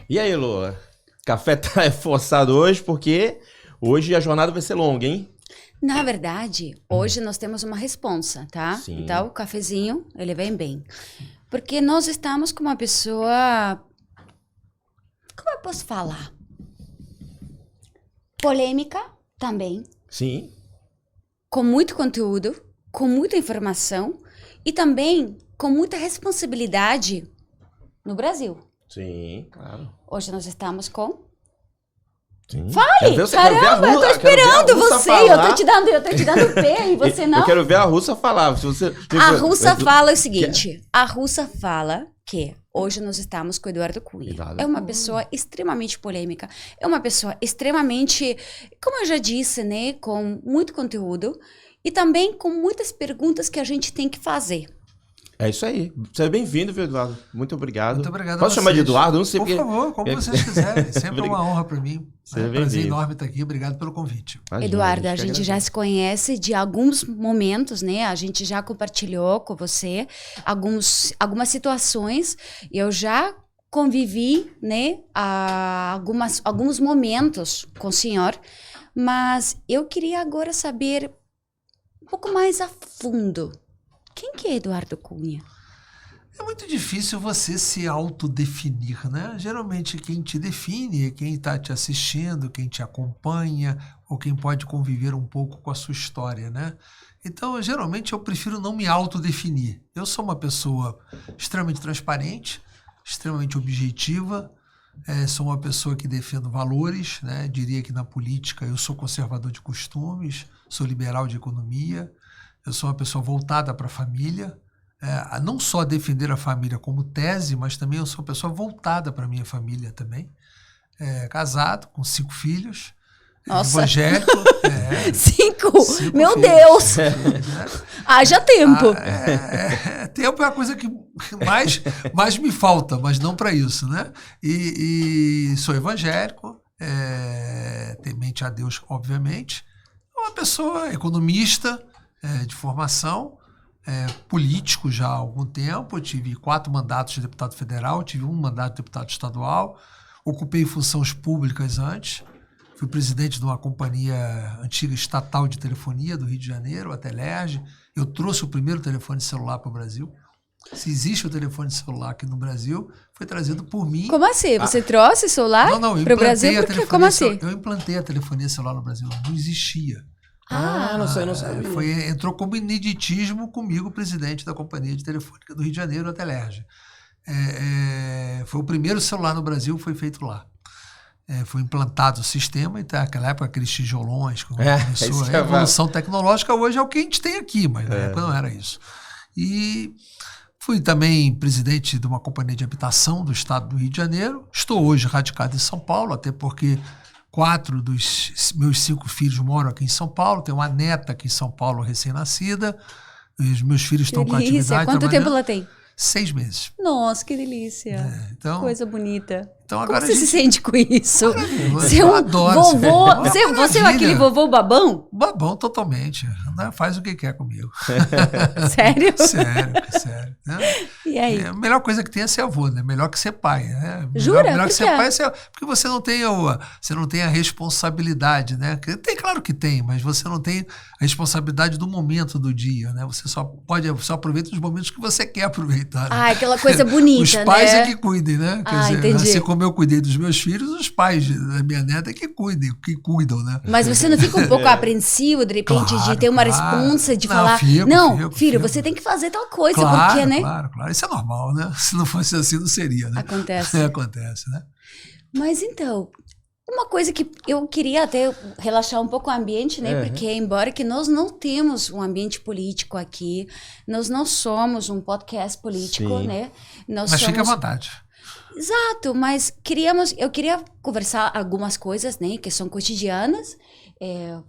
E aí, Lua? Café tá forçado hoje porque hoje a jornada vai ser longa, hein? Na verdade, hoje nós temos uma responsa, tá? Sim. Então, o cafezinho, ele vem bem. Porque nós estamos com uma pessoa... Como eu posso falar? Polêmica também, Sim. com muito conteúdo, com muita informação e também com muita responsabilidade no Brasil. Sim, claro. Hoje nós estamos com... Sim. Fale! Caramba, eu tô esperando você! Eu tô te dando pé e você não... Eu quero ver a Russa falar. Se você... A Russa fala o seguinte, a Russa fala que hoje nós estamos com o Eduardo Cunha. É uma pessoa extremamente polêmica, é uma pessoa extremamente, como eu já disse, né, com muito conteúdo e também com muitas perguntas que a gente tem que fazer. É isso aí. Seja bem-vindo, viu, Eduardo? Muito obrigado. Muito obrigado. Posso chamar de Eduardo? Não sei Por favor, como vocês quiserem. Sempre uma honra para mim. É um prazer enorme estar aqui. Obrigado pelo convite. Imagina, Eduardo, a gente já se conhece de alguns momentos, né? A gente já compartilhou com você algumas situações. Eu já convivi, né? Alguns momentos com o senhor. Mas eu queria agora saber um pouco mais a fundo. Quem que é Eduardo Cunha? É muito difícil você se autodefinir, né? Geralmente quem te define é quem está te assistindo, quem te acompanha, ou quem pode conviver um pouco com a sua história, né? Então, geralmente eu prefiro não me autodefinir. Eu sou uma pessoa extremamente transparente, extremamente objetiva, sou uma pessoa que defendo valores, né? Diria que na política eu sou conservador de costumes, sou liberal de economia, eu sou uma pessoa voltada para a família, não só defender a família como tese, mas também eu sou uma pessoa voltada para a minha família também. Casado, com 5 filhos, evangélico. 5? Meu filhos, Deus! 5 filhos, né? Haja tempo! Tempo é a coisa que mais me falta, mas não para isso, né? E sou evangélico, temente a Deus, obviamente. Uma pessoa economista, de formação, político já há algum tempo. Eu tive 4 mandatos de deputado federal, tive 1 mandato de deputado estadual, ocupei funções públicas antes, fui presidente de uma companhia antiga estatal de telefonia do Rio de Janeiro, a Telerge. Eu trouxe o primeiro telefone celular para o Brasil. Se existe o telefone celular aqui no Brasil, foi trazido por mim. Como assim? Você trouxe celular para o Brasil? Como assim? Eu implantei a telefonia celular no Brasil, não existia. Não sei, não sabia. Entrou como ineditismo comigo, presidente da Companhia de Telefônica do Rio de Janeiro, a Telerge. Foi o primeiro celular no Brasil, foi feito lá. Foi implantado o sistema, e naquela época aqueles tijolões, quando começou a evolução tecnológica, hoje é o que a gente tem aqui, mas na época não era isso. E fui também presidente de uma companhia de habitação do estado do Rio de Janeiro. Estou hoje radicado em São Paulo, até porque 4 dos meus 5 filhos moram aqui em São Paulo. Tenho uma neta aqui em São Paulo, recém-nascida. Os meus filhos estão com atividade. Quanto tempo ela tem? 6 meses. Nossa, que delícia. Então, coisa bonita. Então agora como você se sente com isso? Você é um adoro vovô. Você é aquele vovô babão? Babão totalmente. Faz o que quer comigo. Sério? Sério. Né? E aí? A melhor coisa que tem é ser avô, né? Melhor que ser pai. Né? Jura? Melhor que ser pai é porque você não tem a responsabilidade, né? Claro que tem, mas você não tem a responsabilidade do momento do dia, né? Você só aproveita os momentos que você quer aproveitar. Né? Aquela coisa bonita, os pais né? É que cuidem, né? Quer dizer, entendi. Assim como eu cuidei dos meus filhos, os pais da minha neta que cuidam, né? Mas você não fica um pouco apreensivo, de repente, de ter uma responsa, de falar, filho, você tem que fazer tal coisa, porque, né? Claro. Isso é normal, né? Se não fosse assim, não seria, né? Acontece, né? Mas então, uma coisa que eu queria até relaxar um pouco o ambiente, né? Porque embora que nós não temos um ambiente político aqui, nós não somos um podcast político, né? Mas fica à vontade. Exato, mas eu queria conversar algumas coisas, né, que são cotidianas.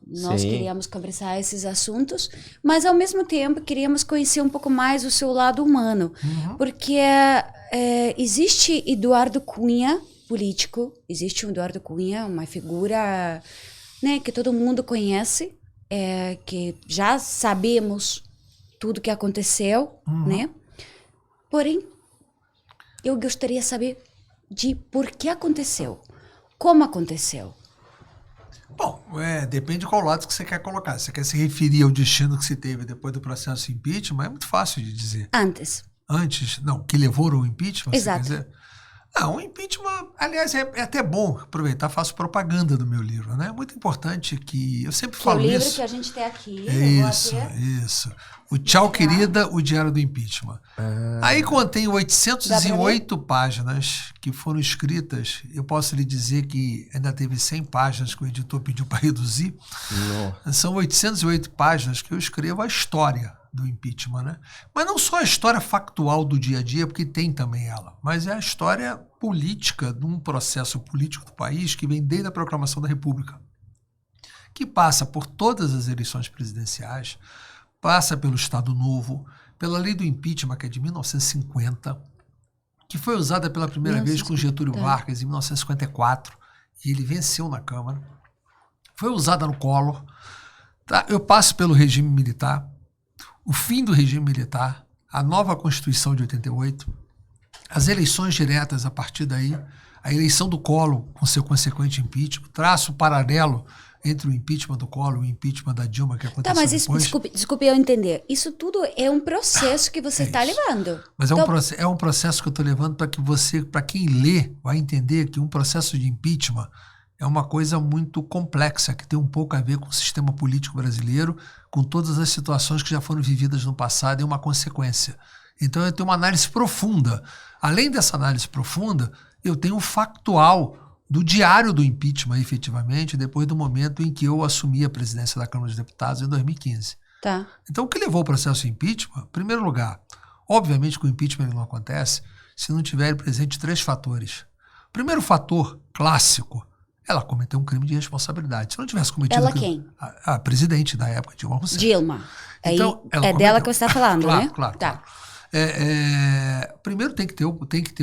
Nós queríamos conversar esses assuntos, mas ao mesmo tempo queríamos conhecer um pouco mais o seu lado humano, porque existe Eduardo Cunha, político, existe um Eduardo Cunha, uma figura, né, que todo mundo conhece, que já sabemos tudo que aconteceu, né? Porém, eu gostaria de saber de por que aconteceu, como aconteceu. Bom, depende de qual lado que você quer colocar. Você quer se referir ao destino que se teve depois do processo de impeachment? É muito fácil de dizer. Antes, não, que levou ao impeachment, Exato. Você quer dizer? Não, o impeachment, aliás, é até bom aproveitar, faço propaganda do meu livro, né? É muito importante que, eu sempre falo isso. O livro que a gente tem aqui. Isso. O Tchau, Querida, o Diário do Impeachment. Aí contém 808 páginas que foram escritas. Eu posso lhe dizer que ainda teve 100 páginas que o editor pediu para reduzir. Não. São 808 páginas que eu escrevo a história do impeachment, né? Mas não só a história factual do dia a dia, porque tem também ela, mas é a história política de um processo político do país que vem desde a proclamação da República, que passa por todas as eleições presidenciais, passa pelo Estado Novo, pela lei do impeachment, que é de 1950, que foi usada pela primeira vez com Getúlio Vargas em 1954, e ele venceu na Câmara. Foi usada no Collor. Tá? Eu passo pelo regime militar, o fim do regime militar, a nova Constituição de 88, as eleições diretas a partir daí, a eleição do Collor com seu consequente impeachment, traço paralelo entre o impeachment do Collor e o impeachment da Dilma que aconteceu mas isso, depois. desculpe eu entender. Isso tudo é um processo que você está levando. Mas é um processo que eu estou levando para que para quem lê, vai entender que um processo de impeachment é uma coisa muito complexa, que tem um pouco a ver com o sistema político brasileiro, com todas as situações que já foram vividas no passado e uma consequência. Então eu tenho uma análise profunda. Além dessa análise profunda, eu tenho o factual do diário do impeachment, efetivamente, depois do momento em que eu assumi a presidência da Câmara dos Deputados em 2015. Tá. Então o que levou ao processo de impeachment? Em primeiro lugar, obviamente que o impeachment não acontece se não tiver presente 3 fatores. O primeiro fator clássico, ela cometeu um crime de responsabilidade. Se não tivesse cometido... Ela quem? A presidente da época, Dilma Rousseff. Dilma. Então, é dela que você está falando, claro, né? Claro. Tá. Primeiro tem que ter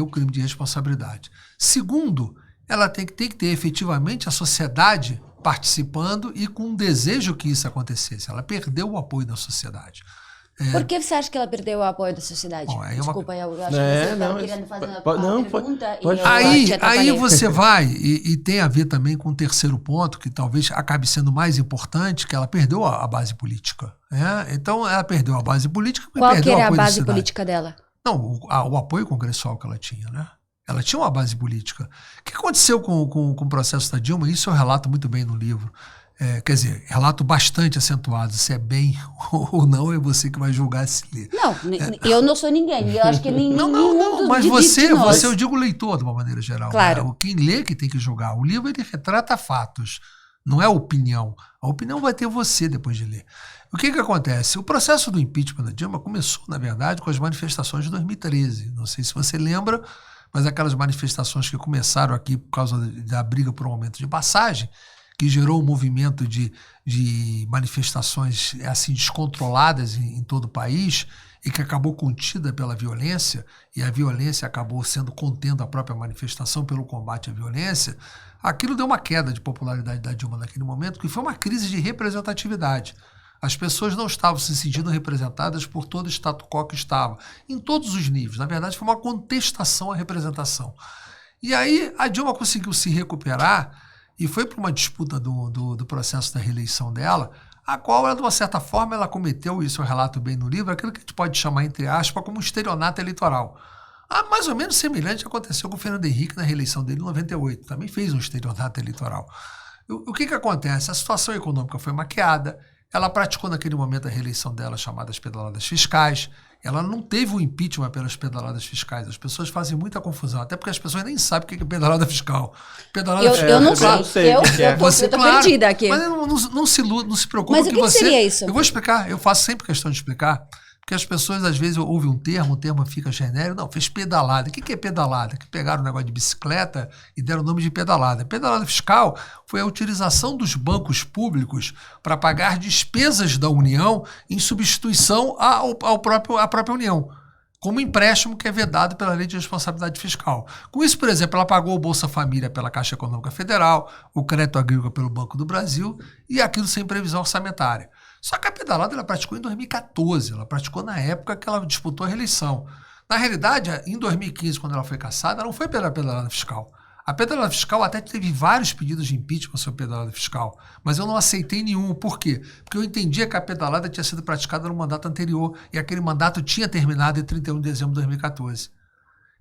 o crime de responsabilidade. Segundo, ela tem que ter efetivamente a sociedade participando e com um desejo que isso acontecesse. Ela perdeu o apoio da sociedade. Por que você acha que ela perdeu o apoio da sociedade? Bom, Desculpa, eu acho que você estava querendo fazer uma pergunta pode, e aí você vai, e tem a ver também com o terceiro ponto, que talvez acabe sendo mais importante, que ela perdeu a base política. Né? Então, ela perdeu a base política e Qual perdeu que era o apoio a base da sociedade. política dela? Não, o apoio congressual que ela tinha, né? Ela tinha uma base política. O que aconteceu com o processo da Dilma? Isso eu relato muito bem no livro. Quer dizer, relato bastante acentuado. Se é bem ou não, é você que vai julgar se ler. Não, eu não sou ninguém. Eu acho que Não, mas você, eu digo leitor de uma maneira geral. Claro. Né? Quem lê que tem que julgar. O livro, ele retrata fatos, não é opinião. A opinião vai ter você depois de ler. O que acontece? O processo do impeachment da Dilma começou, na verdade, com as manifestações de 2013. Não sei se você lembra, mas aquelas manifestações que começaram aqui por causa da briga por um aumento de passagem, que gerou um movimento de manifestações assim descontroladas em todo o país e que acabou contida pela violência, e a violência acabou contendo a própria manifestação pelo combate à violência. Aquilo deu uma queda de popularidade da Dilma naquele momento, que foi uma crise de representatividade. As pessoas não estavam se sentindo representadas por todo o status quo que estava, em todos os níveis. Na verdade, foi uma contestação à representação. E aí a Dilma conseguiu se recuperar e foi para uma disputa do processo da reeleição dela, a qual, ela, de uma certa forma, ela cometeu, isso eu relato bem no livro, aquilo que a gente pode chamar, entre aspas, como um estelionato eleitoral. Mais ou menos semelhante aconteceu com o Fernando Henrique na reeleição dele em 98. Também fez um estelionato eleitoral. O que acontece? A situação econômica foi maquiada. Ela praticou naquele momento a reeleição dela, chamadas pedaladas fiscais. Ela não teve o impeachment pelas pedaladas fiscais. As pessoas fazem muita confusão, até porque as pessoas nem sabem o que é pedalada fiscal. Eu não sei. Eu tô perdida aqui. Mas não se preocupe. Mas o que seria isso? Eu vou explicar, eu faço sempre questão de explicar, porque as pessoas às vezes ouvem um termo fica genérico. Não, fez pedalada. O que é pedalada? Que pegaram o negócio de bicicleta e deram o nome de pedalada. Pedalada fiscal foi a utilização dos bancos públicos para pagar despesas da União em substituição à própria União, como empréstimo que é vedado pela Lei de Responsabilidade Fiscal. Com isso, por exemplo, ela pagou o Bolsa Família pela Caixa Econômica Federal, o Crédito Agrícola pelo Banco do Brasil e aquilo sem previsão orçamentária. Só que a pedalada ela praticou em 2014, ela praticou na época que ela disputou a reeleição. Na realidade, em 2015, quando ela foi cassada, não foi pela pedalada fiscal. A pedalada fiscal até teve vários pedidos de impeachment sobre a pedalada fiscal, mas eu não aceitei nenhum. Por quê? Porque eu entendia que a pedalada tinha sido praticada no mandato anterior e aquele mandato tinha terminado em 31 de dezembro de 2014.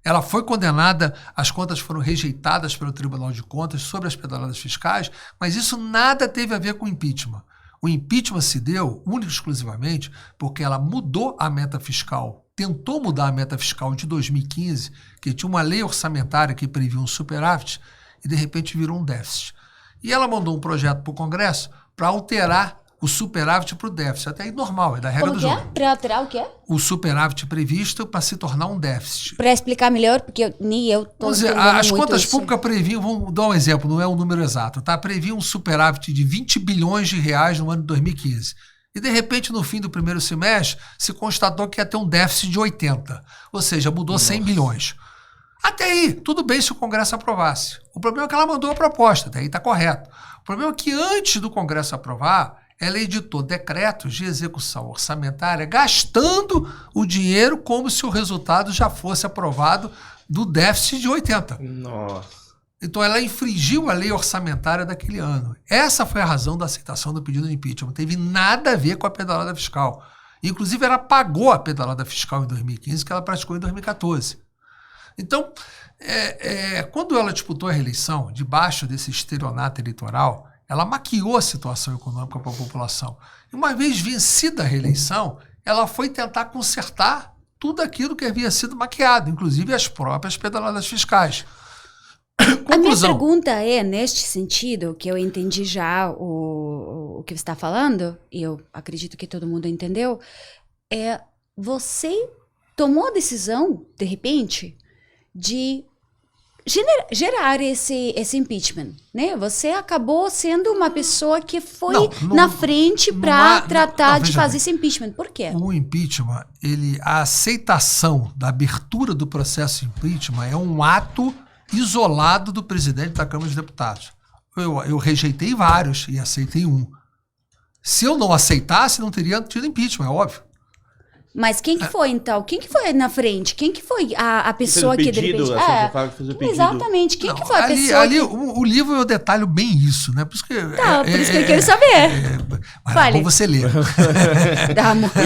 Ela foi condenada, as contas foram rejeitadas pelo Tribunal de Contas sobre as pedaladas fiscais, mas isso nada teve a ver com o impeachment. O impeachment se deu única e exclusivamente porque ela mudou a meta fiscal, tentou mudar a meta fiscal de 2015, que tinha uma lei orçamentária que previa um superávit, e de repente virou um déficit. E ela mandou um projeto para o Congresso para alterar o superávit para o déficit. Até aí normal, é da regra do jogo. Para alterar o quê? O superávit previsto para se tornar um déficit. Para explicar melhor, porque nem eu estou entendendo muito. As contas públicas previam, vamos dar um exemplo, não é o número exato, tá? Previam um superávit de 20 bilhões de reais no ano de 2015. E, de repente, no fim do primeiro semestre, se constatou que ia ter um déficit de 80. Ou seja, mudou 100 bilhões. Até aí, tudo bem se o Congresso aprovasse. O problema é que ela mandou a proposta, até aí está correto. O problema é que antes do Congresso aprovar, ela editou decretos de execução orçamentária gastando o dinheiro como se o resultado já fosse aprovado do déficit de 80. Nossa. Então ela infringiu a lei orçamentária daquele ano. Essa foi a razão da aceitação do pedido de impeachment. Não teve nada a ver com a pedalada fiscal. Inclusive ela pagou a pedalada fiscal em 2015, que ela praticou em 2014. Então, quando ela disputou a reeleição, debaixo desse estelionato eleitoral, ela maquiou a situação econômica para a população. E uma vez vencida a reeleição, ela foi tentar consertar tudo aquilo que havia sido maquiado, inclusive as próprias pedaladas fiscais. A minha pergunta é, neste sentido, que eu entendi já o que você está falando, e eu acredito que todo mundo entendeu, você tomou a decisão, de repente, de gerar esse impeachment, né? Você acabou sendo uma pessoa que foi na frente para tratar de fazer esse impeachment. Por quê? O impeachment, a aceitação da abertura do processo impeachment é um ato isolado do presidente da Câmara dos Deputados. Eu rejeitei vários e aceitei um. Se eu não aceitasse, não teria tido impeachment, é óbvio. Mas quem que foi, então? Quem que foi na frente? Quem que foi a pessoa que de repente... que fez o pedido. Exatamente. Quem que foi a pessoa o livro eu detalho bem isso, né? Por isso que, por isso que eu quero saber. Mas é bom você ler.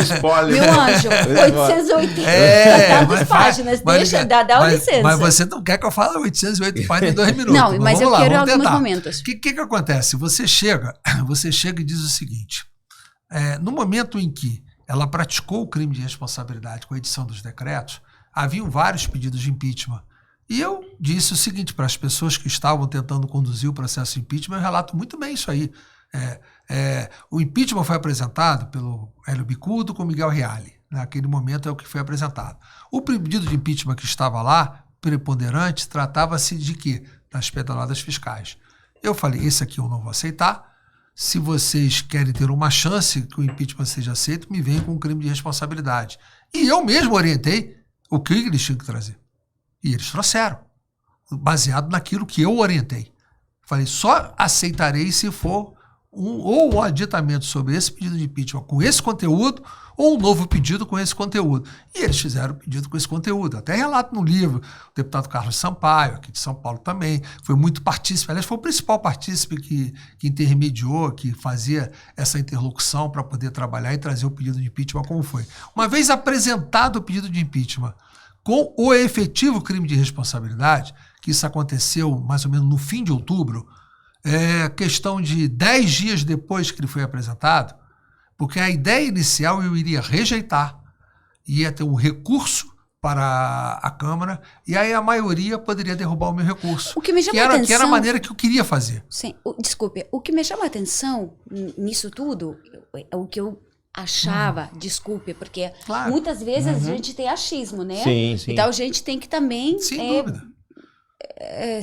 Spoiler. Meu anjo, 880 tantas páginas. Dá uma licença. Mas você não quer que eu fale 808 páginas em 2 minutos. Não, mas eu quero alguns momentos. O que acontece? Você chega e diz o seguinte. No momento em que ela praticou o crime de responsabilidade com a edição dos decretos, haviam vários pedidos de impeachment. E eu disse o seguinte para as pessoas que estavam tentando conduzir o processo de impeachment, eu relato muito bem isso aí. O impeachment foi apresentado pelo Hélio Bicudo com Miguel Reale. Naquele momento é o que foi apresentado. O pedido de impeachment que estava lá, preponderante, tratava-se de quê? Das pedaladas fiscais. Eu falei, esse aqui eu não vou aceitar. Se vocês querem ter uma chance que o impeachment seja aceito, me venham com um crime de responsabilidade. E eu mesmo orientei o que eles tinham que trazer. E eles trouxeram, baseado naquilo que eu orientei. Falei, só aceitarei se for ou um aditamento sobre esse pedido de impeachment com esse conteúdo, ou um novo pedido com esse conteúdo. E eles fizeram o pedido com esse conteúdo. Até relato no livro, o deputado Carlos Sampaio, aqui de São Paulo também, foi muito partícipe. Aliás, foi o principal partícipe que intermediou, que fazia essa interlocução para poder trabalhar e trazer o pedido de impeachment como foi. Uma vez apresentado o pedido de impeachment com o efetivo crime de responsabilidade, que isso aconteceu mais ou menos no fim de outubro, questão de 10 dias depois que ele foi apresentado, porque a ideia inicial eu iria rejeitar, ia ter um recurso para a Câmara, e aí a maioria poderia derrubar o meu recurso. O que me chama a atenção... Que era a maneira que eu queria fazer. Sim, desculpe, o que me chama a atenção nisso tudo, é o que eu achava, desculpe, porque muitas vezes a gente tem achismo, né? Sim. Então a gente tem que também sem dúvida.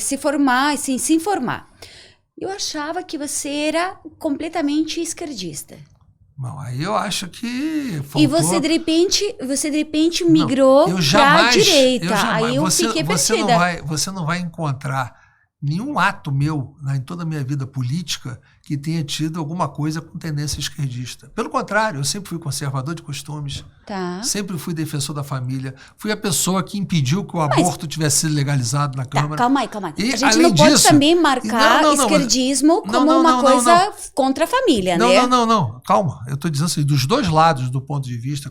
Se formar, se informar. Eu achava que você era completamente esquerdista. Não, aí eu acho que faltou... E você de repente migrou para a direita. Aí eu fiquei perdida. Você não vai encontrar nenhum ato meu, né, em toda a minha vida política, que tenha tido alguma coisa com tendência esquerdista. Pelo contrário, eu sempre fui conservador de costumes, sempre fui defensor da família, fui a pessoa que impediu que o aborto tivesse sido legalizado na Câmara. Calma aí. E, a gente não pode também marcar esquerdismo como uma coisa contra a família, né? Não. Calma. Eu estou dizendo assim, dos dois lados do ponto de vista,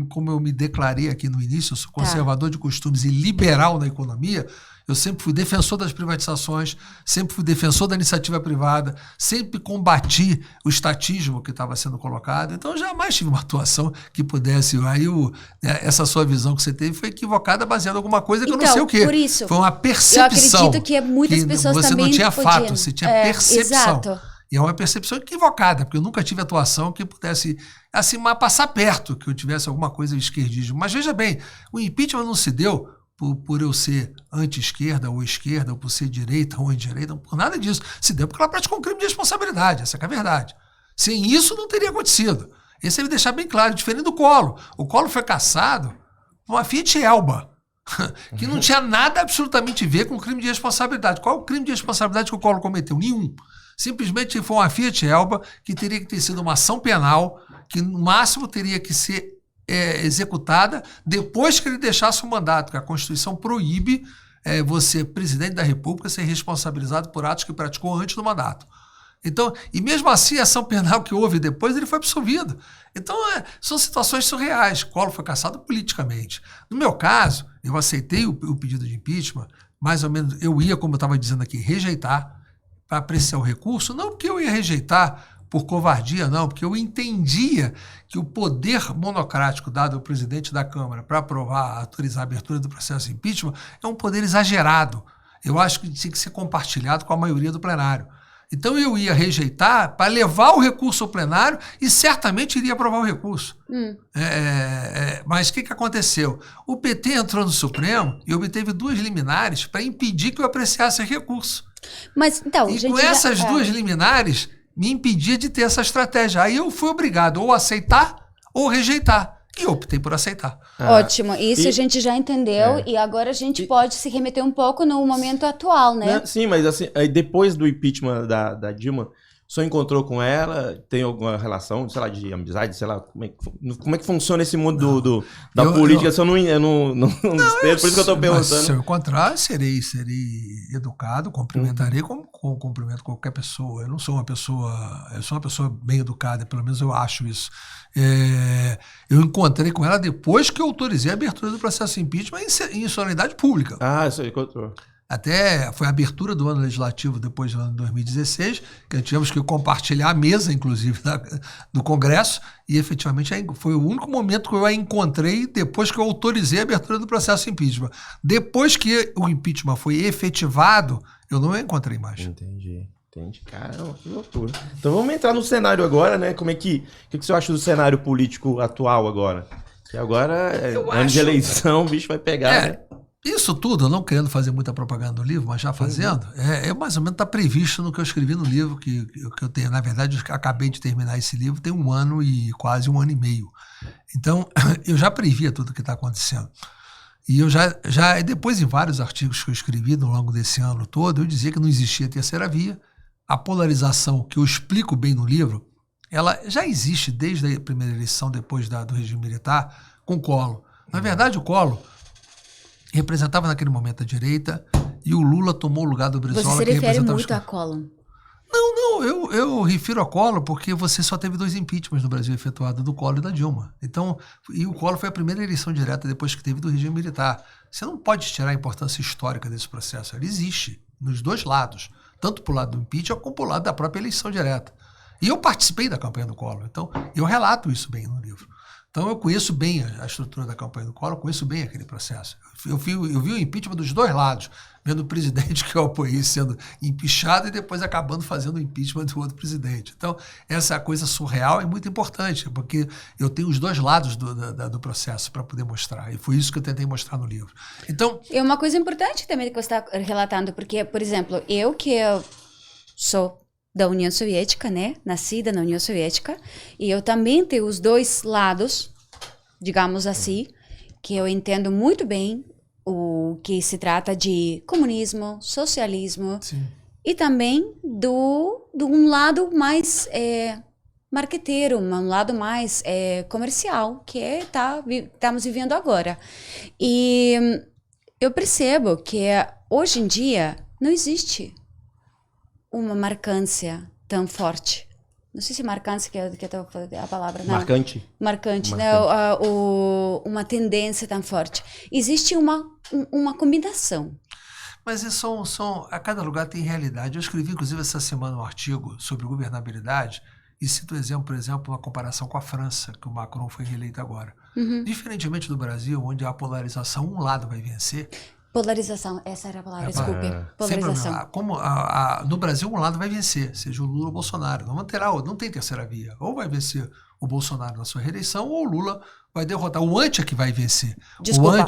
como eu me declarei aqui no início, eu sou conservador de costumes e liberal na economia. Eu sempre fui defensor das privatizações, sempre fui defensor da iniciativa privada, sempre combati o estatismo que estava sendo colocado. Então, eu jamais tive uma atuação que pudesse... Aí, essa sua visão que você teve foi equivocada, baseada em alguma coisa que eu não sei o quê. Por isso, foi uma percepção. Eu acredito que muitas pessoas você também não tinha fato, você tinha percepção. Exato. E é uma percepção equivocada, porque eu nunca tive atuação que pudesse, assim, passar perto, que eu tivesse alguma coisa de esquerdismo. Mas veja bem, o impeachment não se deu por eu ser anti-esquerda, ou por ser direita ou anti-direita, por nada disso. Se deu porque ela praticou um crime de responsabilidade, essa é a verdade. Sem isso não teria acontecido. Esse deve deixar bem claro, diferente do Collor. O Collor foi caçado por uma Fiat Elba, que não tinha nada absolutamente a ver com crime de responsabilidade. Qual é o crime de responsabilidade que o Collor cometeu? Nenhum. Simplesmente foi uma Fiat Elba que teria que ter sido uma ação penal, que no máximo teria que ser executada depois que ele deixasse o mandato, que a Constituição proíbe você, presidente da República, ser responsabilizado por atos que praticou antes do mandato. Então, e mesmo assim, a ação penal que houve depois, ele foi absolvido. Então, são situações surreais. Collor foi caçado politicamente. No meu caso, eu aceitei o pedido de impeachment, mais ou menos, eu ia, como eu estava dizendo aqui, rejeitar para apreciar o recurso, não porque eu ia rejeitar por covardia, não, porque eu entendia que o poder monocrático dado ao presidente da Câmara para autorizar a abertura do processo de impeachment é um poder exagerado. Eu acho que tinha que ser compartilhado com a maioria do plenário. Então eu ia rejeitar para levar o recurso ao plenário e certamente iria aprovar o recurso. Mas o que aconteceu? O PT entrou no Supremo e obteve 2 liminares para impedir que eu apreciasse recurso. Mas, então, e com essas 2 liminares me impedia de ter essa estratégia. Aí eu fui obrigado ou a aceitar ou rejeitar. E eu optei por aceitar. Ótimo, isso a gente já entendeu e agora a gente pode se remeter um pouco no momento atual, né? Sim, mas assim, depois do impeachment da Dilma, o senhor encontrou com ela? Tem alguma relação, sei lá, de amizade? Sei lá, como é que funciona esse mundo da política? Eu não sei, por isso que eu estou perguntando. Se eu encontrar, serei educado, cumprimentarei como cumprimento qualquer pessoa. Eu não sou uma pessoa... Eu sou uma pessoa bem educada, pelo menos eu acho isso. Eu encontrei com ela depois que eu autorizei a abertura do processo de impeachment em solenidade pública. Isso aí, encontrou. Até foi a abertura do ano legislativo depois do ano de 2016, que tivemos que compartilhar a mesa, inclusive, do Congresso, e efetivamente foi o único momento que eu a encontrei depois que eu autorizei a abertura do processo de impeachment. Depois que o impeachment foi efetivado, eu não a encontrei mais. Entendi. Caramba, que loucura. Então vamos entrar no cenário agora, né? O que você acha do cenário político atual agora? Que agora, ano de eleição, o bicho vai pegar, né? Isso tudo, não querendo fazer muita propaganda no livro, mas já fazendo, mais ou menos está previsto no que eu escrevi no livro, que eu tenho. Na verdade, eu acabei de terminar esse livro, tem 1 ano e quase 1 ano e meio. Então, eu já previa tudo o que está acontecendo. E eu já, depois em vários artigos que eu escrevi no longo desse ano todo, eu dizia que não existia terceira via. A polarização, que eu explico bem no livro, ela já existe desde a primeira eleição, depois do regime militar, com o Collor. Na verdade, o Collor representava naquele momento a direita e o Lula tomou o lugar do Brizola. Você se refere muito a Collor? Não, eu refiro a Collor porque você só teve 2 impeachments no Brasil efetuados, do Collor e da Dilma. Então, e o Collor foi a primeira eleição direta depois que teve do regime militar. Você não pode tirar a importância histórica desse processo. Ele existe nos 2 lados, tanto para o lado do impeachment como para o lado da própria eleição direta. E eu participei da campanha do Collor, então eu relato isso bem no livro. Então eu conheço bem a estrutura da campanha do Collor, conheço bem aquele processo. Eu vi o impeachment dos 2 lados, vendo o presidente que eu apoiei sendo empichado e depois acabando fazendo o impeachment do outro presidente. Então essa coisa surreal é muito importante, porque eu tenho os 2 lados do processo para poder mostrar, e foi isso que eu tentei mostrar no livro. Então, é uma coisa importante também que você está relatando, porque, por exemplo, eu sou da União Soviética, né? Nascida na União Soviética. E eu também tenho os 2 lados, digamos assim, que eu entendo muito bem o que se trata de comunismo, socialismo, Sim. e também de um lado mais marqueteiro, um lado mais comercial, que estamos vivendo agora. E eu percebo que hoje em dia não existe uma marcância tão forte. Não sei se marcância que é a palavra. Não. Marcante, né? Uma tendência tão forte. Existe uma combinação. Mas a cada lugar tem realidade. Eu escrevi, inclusive, essa semana um artigo sobre governabilidade e cito o exemplo, por exemplo, uma comparação com a França, que o Macron foi reeleito agora. Diferentemente do Brasil, onde a polarização, um lado vai vencer. Polarização, essa era a palavra, desculpe. Polarização. No Brasil, um lado vai vencer, seja o Lula ou o Bolsonaro. Não tem terceira via. Ou vai vencer o Bolsonaro na sua reeleição, ou o Lula vai derrotar. O anti é que vai vencer. Desculpa,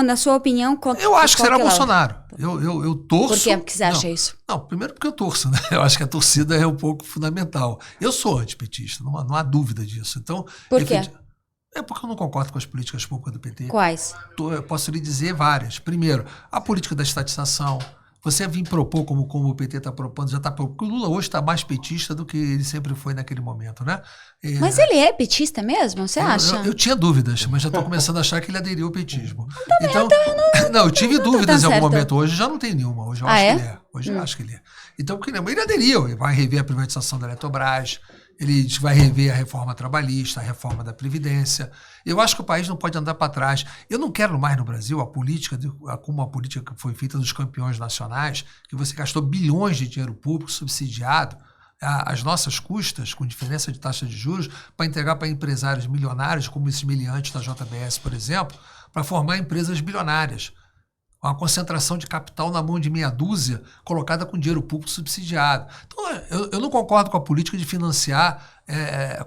na sua opinião, eu acho que será Bolsonaro. Eu torço. Por que você acha isso? Não, primeiro porque eu torço, né? Eu acho que a torcida é um pouco fundamental. Eu sou antipetista, não há dúvida disso. Então, por quê? É porque eu não concordo com as políticas públicas do PT. Quais? Eu posso lhe dizer várias. Primeiro, a política da estatização. Você vir propor, como o PT está propondo, já está propondo. O Lula hoje está mais petista do que ele sempre foi naquele momento, né? Mas ele é petista mesmo, você acha? Eu tinha dúvidas, mas já estou começando a achar que ele aderiu ao petismo. Eu tive dúvidas em algum momento. Hoje já não tenho nenhuma. Hoje eu acho que ele é. Hoje eu acho que ele é. Então, ele aderiu. Ele vai rever a privatização da Eletrobras. Ele vai rever a reforma trabalhista, a reforma da Previdência. Eu acho que o país não pode andar para trás. Eu não quero mais no Brasil a política, como a política que foi feita dos campeões nacionais, que você gastou bilhões de dinheiro público subsidiado às nossas custas, com diferença de taxa de juros, para entregar para empresários milionários, como esses meliantes da JBS, por exemplo, para formar empresas bilionárias. Uma concentração de capital na mão de meia dúzia, colocada com dinheiro público subsidiado. Então, eu não concordo com a política de financiar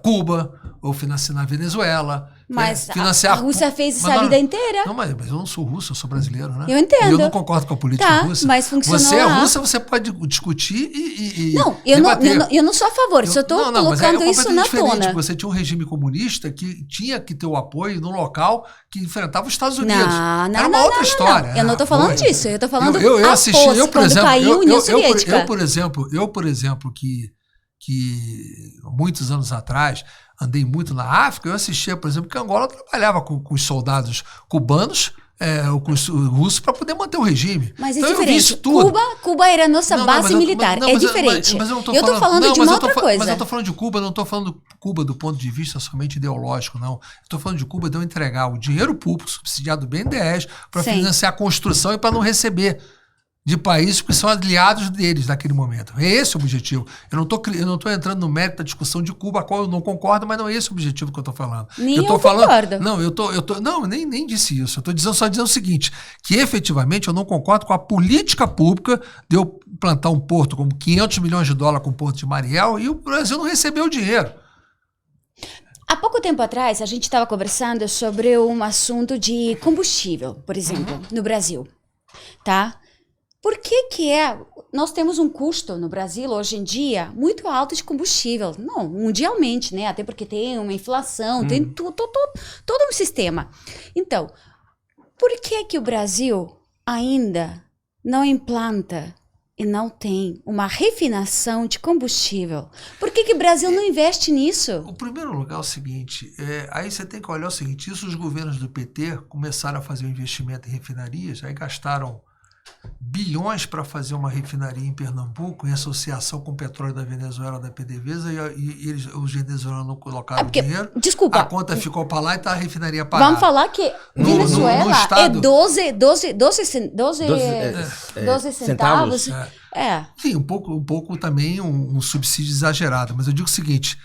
Cuba, ou financiar a Venezuela. Mas a Rússia fez isso a vida inteira. Não, mas eu não sou russo, eu sou brasileiro, né? Eu entendo. E eu não concordo com a política russa. Mas funcionou você é lá. russa, você pode discutir e não, debater. eu não sou a favor, só estou colocando isso na tona. Você tinha um regime comunista que tinha que ter o apoio no local que enfrentava os Estados Unidos. Era uma outra história. Eu não estou falando disso, eu estou falando eu assisti, quando caiu a União Soviética. Eu, por exemplo, que muitos anos atrás andei muito na África, eu assistia, por exemplo, que Angola trabalhava com os soldados cubanos, com os russos, para poder manter o regime. Mas é então, diferente. Eu vi isso tudo. Cuba era a nossa base militar. É diferente. Mas eu estou falando de uma outra coisa. Mas eu estou falando de Cuba, não estou falando de Cuba do ponto de vista somente ideológico, não. Estou falando de Cuba de eu entregar o dinheiro público subsidiado do BNDES para financiar a construção e para não receber de países que são aliados deles naquele momento. É esse o objetivo. Eu não estou entrando no mérito da discussão de Cuba, a qual eu não concordo, mas não é esse o objetivo que eu estou falando. Eu concordo. Não, nem disse isso. Eu estou só dizendo o seguinte, que efetivamente eu não concordo com a política pública de eu plantar um porto com 500 milhões de dólares com o Porto de Mariel e o Brasil não recebeu o dinheiro. Há pouco tempo atrás, a gente estava conversando sobre um assunto de combustível, por exemplo, no Brasil, tá? Por que nós temos um custo no Brasil, hoje em dia, muito alto de combustível? Não, mundialmente, né? Até porque tem uma inflação, tem todo um sistema. Então, por que o Brasil ainda não implanta e não tem uma refinação de combustível? Por que o Brasil não investe nisso? O primeiro lugar é o seguinte, aí você tem que olhar o seguinte, isso os governos do PT começaram a fazer um investimento em refinarias, aí gastaram bilhões para fazer uma refinaria em Pernambuco, em associação com o petróleo da Venezuela, da PDVSA, e os venezuelanos não colocaram dinheiro. Desculpa. A conta ficou para lá e está a refinaria parada. Vamos falar que Venezuela estado, é 12 centavos. Sim, um pouco também um subsídio exagerado. Mas eu digo o seguinte,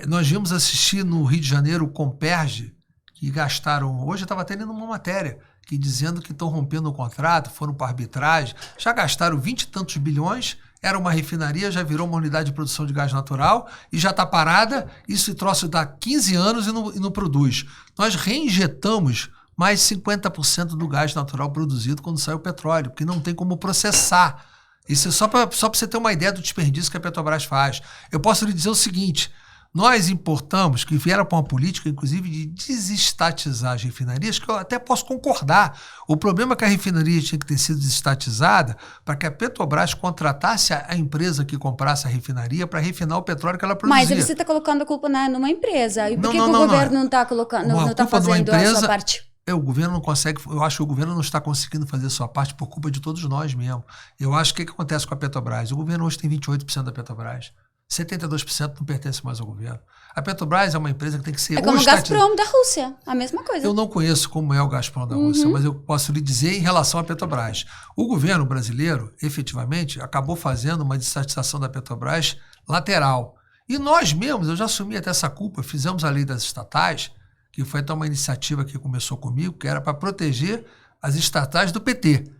nós vimos assistir no Rio de Janeiro o Comperge, que gastaram... Hoje eu estava até lendo uma matéria que dizendo que estão rompendo o contrato, foram para arbitragem, já gastaram 20 e tantos bilhões, era uma refinaria, já virou uma unidade de produção de gás natural e já está parada, isso troço dá 15 anos e não produz. Nós reinjetamos mais 50% do gás natural produzido quando sai o petróleo, porque não tem como processar. Isso é só para você ter uma ideia do desperdício que a Petrobras faz. Eu posso lhe dizer o seguinte, Nós importamos, que vieram para uma política, inclusive, de desestatizar as refinarias, que eu até posso concordar. O problema é que a refinaria tinha que ter sido desestatizada para que a Petrobras contratasse a empresa que comprasse a refinaria para refinar o petróleo que ela produzia. Mas você está colocando a culpa numa empresa. E por que o governo não está colocando, não está fazendo a sua parte? O governo não consegue, eu acho que o governo não está conseguindo fazer a sua parte por culpa de todos nós mesmo. Eu acho que o que acontece com a Petrobras? O governo hoje tem 28% da Petrobras. 72% não pertence mais ao governo. A Petrobras é uma empresa que tem que ser... É como o Gazprom da Rússia, a mesma coisa. Eu não conheço como é o Gazprom da Rússia, mas eu posso lhe dizer em relação à Petrobras. O governo brasileiro, efetivamente, acabou fazendo uma desestatização da Petrobras lateral. E nós mesmos, eu já assumi até essa culpa, fizemos a lei das estatais, que foi até uma iniciativa que começou comigo, que era para proteger as estatais do PT.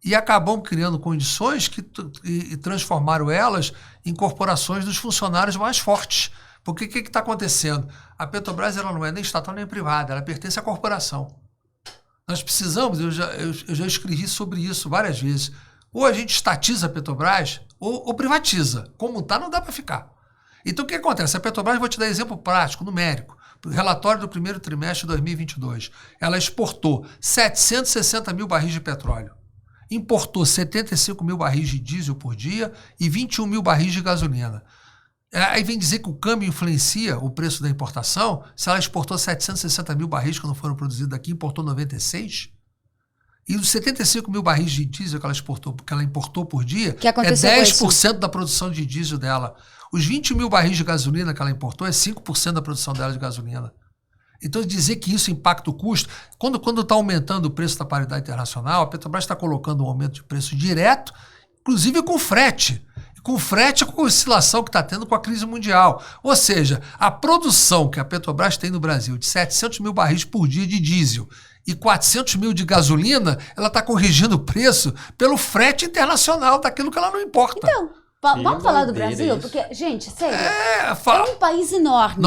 E acabam criando condições e transformaram elas em corporações dos funcionários mais fortes. Porque o que está acontecendo? A Petrobras ela não é nem estatal nem privada, ela pertence à corporação. Nós precisamos, eu já escrevi sobre isso várias vezes, ou a gente estatiza a Petrobras ou privatiza. Como está, não dá para ficar. Então o que acontece? A Petrobras, vou te dar exemplo prático, numérico. Relatório do primeiro trimestre de 2022. Ela exportou 760 mil barris de petróleo. Importou 75 mil barris de diesel por dia e 21 mil barris de gasolina. Aí vem dizer que o câmbio influencia o preço da importação. Se ela exportou 760 mil barris que não foram produzidos aqui, importou 96. E os 75 mil barris de diesel que ela importou por dia é 10% da produção de diesel dela. Os 20 mil barris de gasolina que ela importou é 5% da produção dela de gasolina. Então, dizer que isso impacta o custo, quando está aumentando o preço da paridade internacional, a Petrobras está colocando um aumento de preço direto, inclusive com frete. Com frete com a oscilação que está tendo com a crise mundial. Ou seja, a produção que a Petrobras tem no Brasil de 700 mil barris por dia de diesel e 400 mil de gasolina, ela está corrigindo o preço pelo frete internacional daquilo que ela não importa. Então, vamos falar do Brasil? Porque, gente, sério, é um país enorme.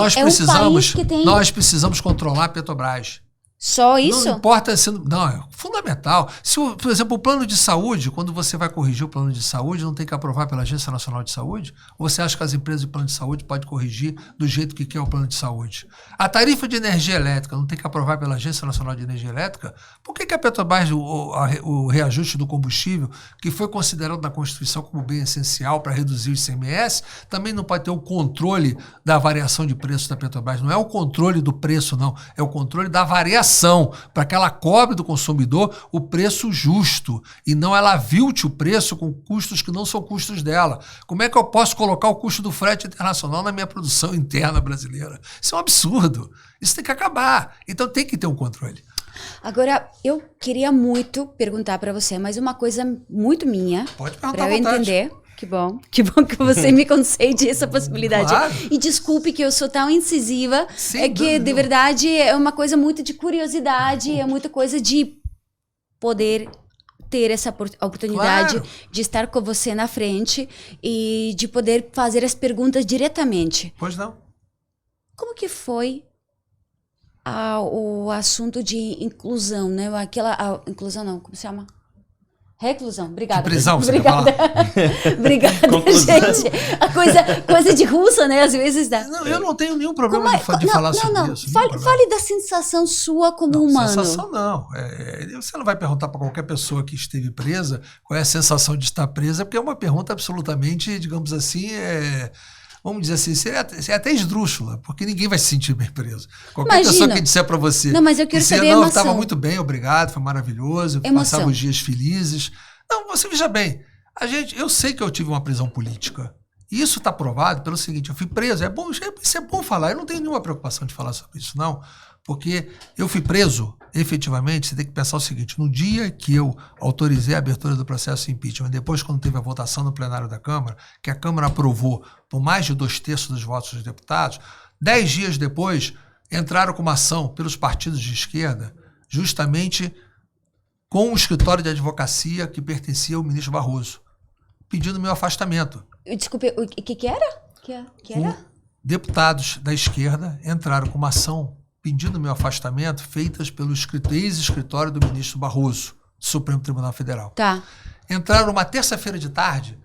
Nós precisamos controlar a Petrobras. Só isso? Não importa não, é fundamental. Por exemplo, o plano de saúde, quando você vai corrigir o plano de saúde, não tem que aprovar pela Agência Nacional de Saúde? Ou você acha que as empresas de plano de saúde podem corrigir do jeito que quer o plano de saúde? A tarifa de energia elétrica não tem que aprovar pela Agência Nacional de Energia Elétrica? Por que a Petrobras, o reajuste do combustível, que foi considerado na Constituição como bem essencial para reduzir o ICMS, também não pode ter o controle da variação de preço da Petrobras? Não é o controle do preço, não. É o controle da variação, para que ela cobre do consumidor o preço justo e não ela avilte o preço com custos que não são custos dela. Como é que eu posso colocar o custo do frete internacional na minha produção interna brasileira? Isso é um absurdo. Isso tem que acabar. Então tem que ter um controle. Agora, eu queria muito perguntar para você, mas uma coisa muito minha, para eu entender. Que bom que você me concede essa possibilidade. Claro. E desculpe que eu sou tão incisiva, de verdade é uma coisa muito de curiosidade, é muita coisa de poder ter essa oportunidade de estar com você na frente e de poder fazer as perguntas diretamente. Pois não. Como que foi o assunto de inclusão, né? Inclusão não, como se chama? Reclusão, obrigada. De prisão, obrigada. Obrigada, gente. A coisa de russa, né? Às vezes dá. Não, eu não tenho nenhum problema de falar sobre isso. Fale da sensação sua como humano. Sensação não. Você não vai perguntar para qualquer pessoa que esteve presa qual é a sensação de estar presa, porque é uma pergunta absolutamente, digamos assim, vamos dizer assim, é até esdrúxula, porque ninguém vai se sentir bem preso. Qualquer pessoa que disser para você... Não, mas eu quero saber a emoção. Não, estava muito bem, obrigado, foi maravilhoso, passava os dias felizes. Não, você veja bem, eu sei que eu tive uma prisão política. E isso está provado pelo seguinte, eu fui preso, isso é bom falar, eu não tenho nenhuma preocupação de falar sobre isso, não. Porque eu fui preso, efetivamente, você tem que pensar o seguinte, no dia que eu autorizei a abertura do processo de impeachment, depois quando teve a votação no plenário da Câmara, que a Câmara aprovou por mais de 2/3 dos votos dos deputados, 10 dias depois entraram com uma ação pelos partidos de esquerda, justamente com o escritório de advocacia que pertencia ao ministro Barroso, pedindo meu afastamento. Desculpe, o que era? Que era? Deputados da esquerda entraram com uma ação pedindo meu afastamento, feitas pelo ex-escritório do ministro Barroso, do Supremo Tribunal Federal. Tá. Entraram uma terça-feira de tarde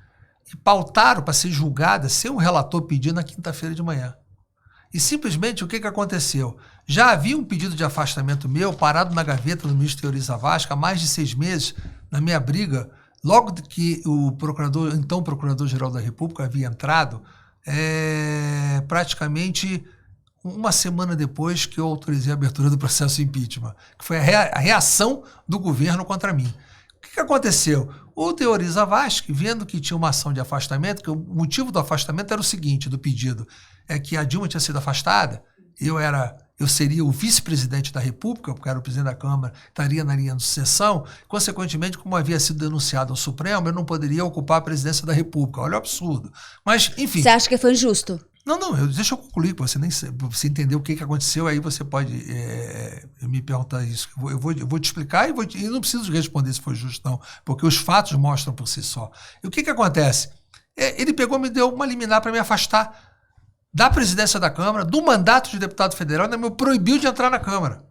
e pautaram para ser julgada, sem um relator pedir na quinta-feira de manhã. E simplesmente o que aconteceu? Já havia um pedido de afastamento meu parado na gaveta do ministro Teori Zavascki há mais de 6 meses, na minha briga, logo que o então Procurador-Geral da República havia entrado, praticamente uma semana depois que eu autorizei a abertura do processo de impeachment, que foi a reação do governo contra mim. O que aconteceu? O Teori Zavascki, vendo que tinha uma ação de afastamento, que o motivo do afastamento era o seguinte, do pedido, é que a Dilma tinha sido afastada, eu seria o vice-presidente da República, porque era o presidente da Câmara, estaria na linha de sucessão, consequentemente, como havia sido denunciado ao Supremo, eu não poderia ocupar a presidência da República. Olha o absurdo. Mas, enfim... Você acha que foi injusto? Não, deixa eu concluir, para você entender o que aconteceu, aí você pode me perguntar isso. Eu vou te explicar e não preciso responder se foi justo, não, porque os fatos mostram por si só. E o que acontece? Ele pegou e me deu uma liminar para me afastar da presidência da Câmara, do mandato de deputado federal, ainda me proibiu de entrar na Câmara.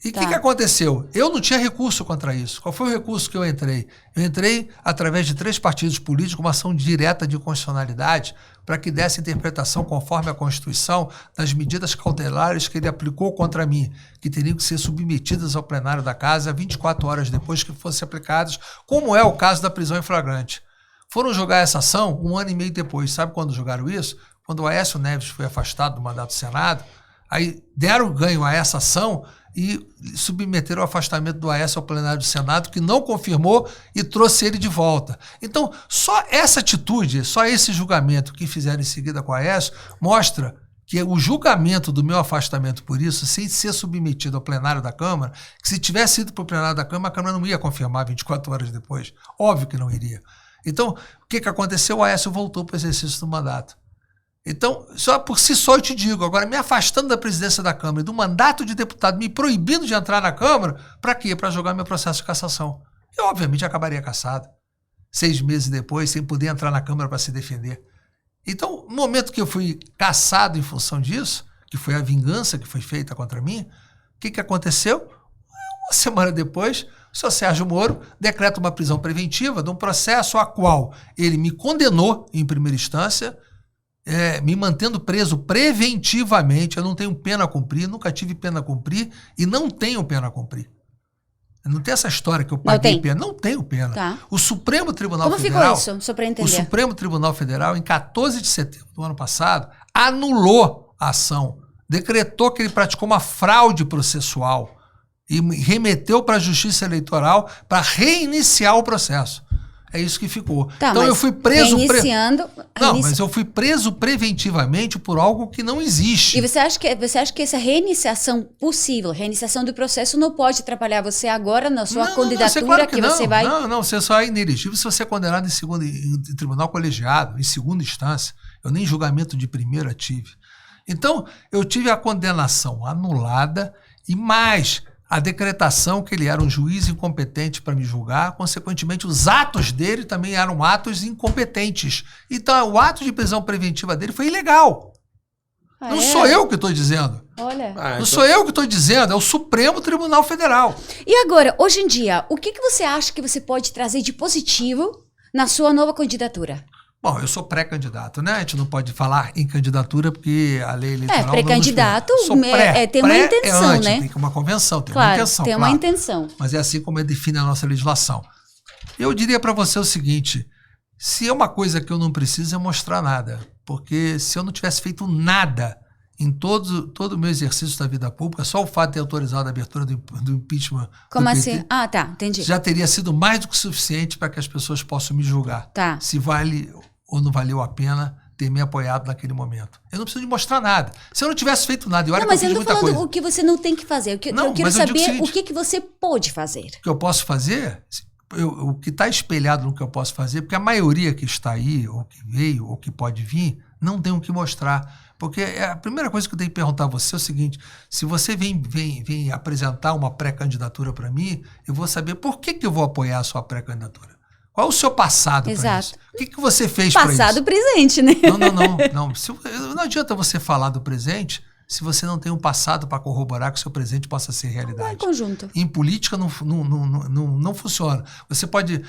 E o que aconteceu? Eu não tinha recurso contra isso. Qual foi o recurso que eu entrei? Eu entrei através de 3 partidos políticos, uma ação direta de inconstitucionalidade, para que desse interpretação conforme a Constituição das medidas cautelares que ele aplicou contra mim, que teriam que ser submetidas ao plenário da Casa 24 horas depois que fossem aplicadas, como é o caso da prisão em flagrante. Foram jogar essa ação 1 ano e meio depois. Sabe quando jogaram isso? Quando o Aécio Neves foi afastado do mandato do Senado, aí deram ganho a essa ação e submeteram o afastamento do Aécio ao plenário do Senado, que não confirmou e trouxe ele de volta. Então, só essa atitude, só esse julgamento que fizeram em seguida com o Aécio, mostra que o julgamento do meu afastamento por isso, sem ser submetido ao plenário da Câmara, que se tivesse ido para o plenário da Câmara, a Câmara não ia confirmar 24 horas depois. Óbvio que não iria. Então, o que aconteceu? O Aécio voltou para o exercício do mandato. Então, só por si só eu te digo, agora me afastando da presidência da Câmara e do mandato de deputado, me proibindo de entrar na Câmara, para quê? Para jogar meu processo de cassação. E, obviamente, acabaria cassado. 6 meses depois, sem poder entrar na Câmara para se defender. Então, no momento que eu fui cassado em função disso, que foi a vingança que foi feita contra mim, o que aconteceu? Uma semana depois, o senhor Sérgio Moro decreta uma prisão preventiva de um processo a qual ele me condenou em primeira instância, me mantendo preso preventivamente. Eu não tenho pena a cumprir, nunca tive pena a cumprir e não tenho pena a cumprir. Não tem essa história que eu paguei pena. Não tenho pena. Tá. O Supremo Tribunal Federal... Como ficou isso? Só para entender. O Supremo Tribunal Federal, em 14 de setembro do ano passado, anulou a ação. Decretou que ele praticou uma fraude processual e remeteu para a Justiça Eleitoral para reiniciar o processo. É isso que ficou. Tá, então eu fui preso... Mas eu fui preso preventivamente por algo que não existe. E você acha que essa reiniciação possível, reiniciação do processo, não pode atrapalhar você agora na sua candidatura claro que você vai... Não, você só é inelegível se você é condenado em tribunal colegiado, em segunda instância. Eu nem julgamento de primeira tive. Então, eu tive a condenação anulada e mais... a decretação que ele era um juiz incompetente para me julgar, consequentemente os atos dele também eram atos incompetentes. Então o ato de prisão preventiva dele foi ilegal. Não sou eu que estou dizendo. Olha. Não sou eu que estou dizendo, é o Supremo Tribunal Federal. E agora, hoje em dia, o que você acha que você pode trazer de positivo na sua nova candidatura? Bom, eu sou pré-candidato, né? A gente não pode falar em candidatura porque a lei eleitoral... pré-candidato tem uma intenção, né? Tem uma convenção, tem uma intenção. Tem uma intenção. Mas é assim como define a nossa legislação. Eu diria para você o seguinte, se é uma coisa que eu não preciso é mostrar nada, porque se eu não tivesse feito nada em todo o meu exercício da vida pública, só o fato de ter autorizado a abertura do impeachment... Como assim? Entendi. Já teria sido mais do que suficiente para que as pessoas possam me julgar. Tá. Se vale... ou não valeu a pena ter me apoiado naquele momento. Eu não preciso de mostrar nada. Se eu não tivesse feito nada, mas eu não estou falando o que você não tem que fazer. Eu quero saber o que você pode fazer. O que eu posso fazer, o que está espelhado no que eu posso fazer, porque a maioria que está aí, ou que veio, ou que pode vir, não tem o que mostrar. Porque a primeira coisa que eu tenho que perguntar a você é o seguinte, se você vem apresentar uma pré-candidatura para mim, eu vou saber por que eu vou apoiar a sua pré-candidatura. Qual é o seu passado para isso? O que você fez para isso? Passado, presente, né? Não. Não adianta você falar do presente se você não tem um passado para corroborar que o seu presente possa ser realidade. Em conjunto. Em política não funciona. Você pode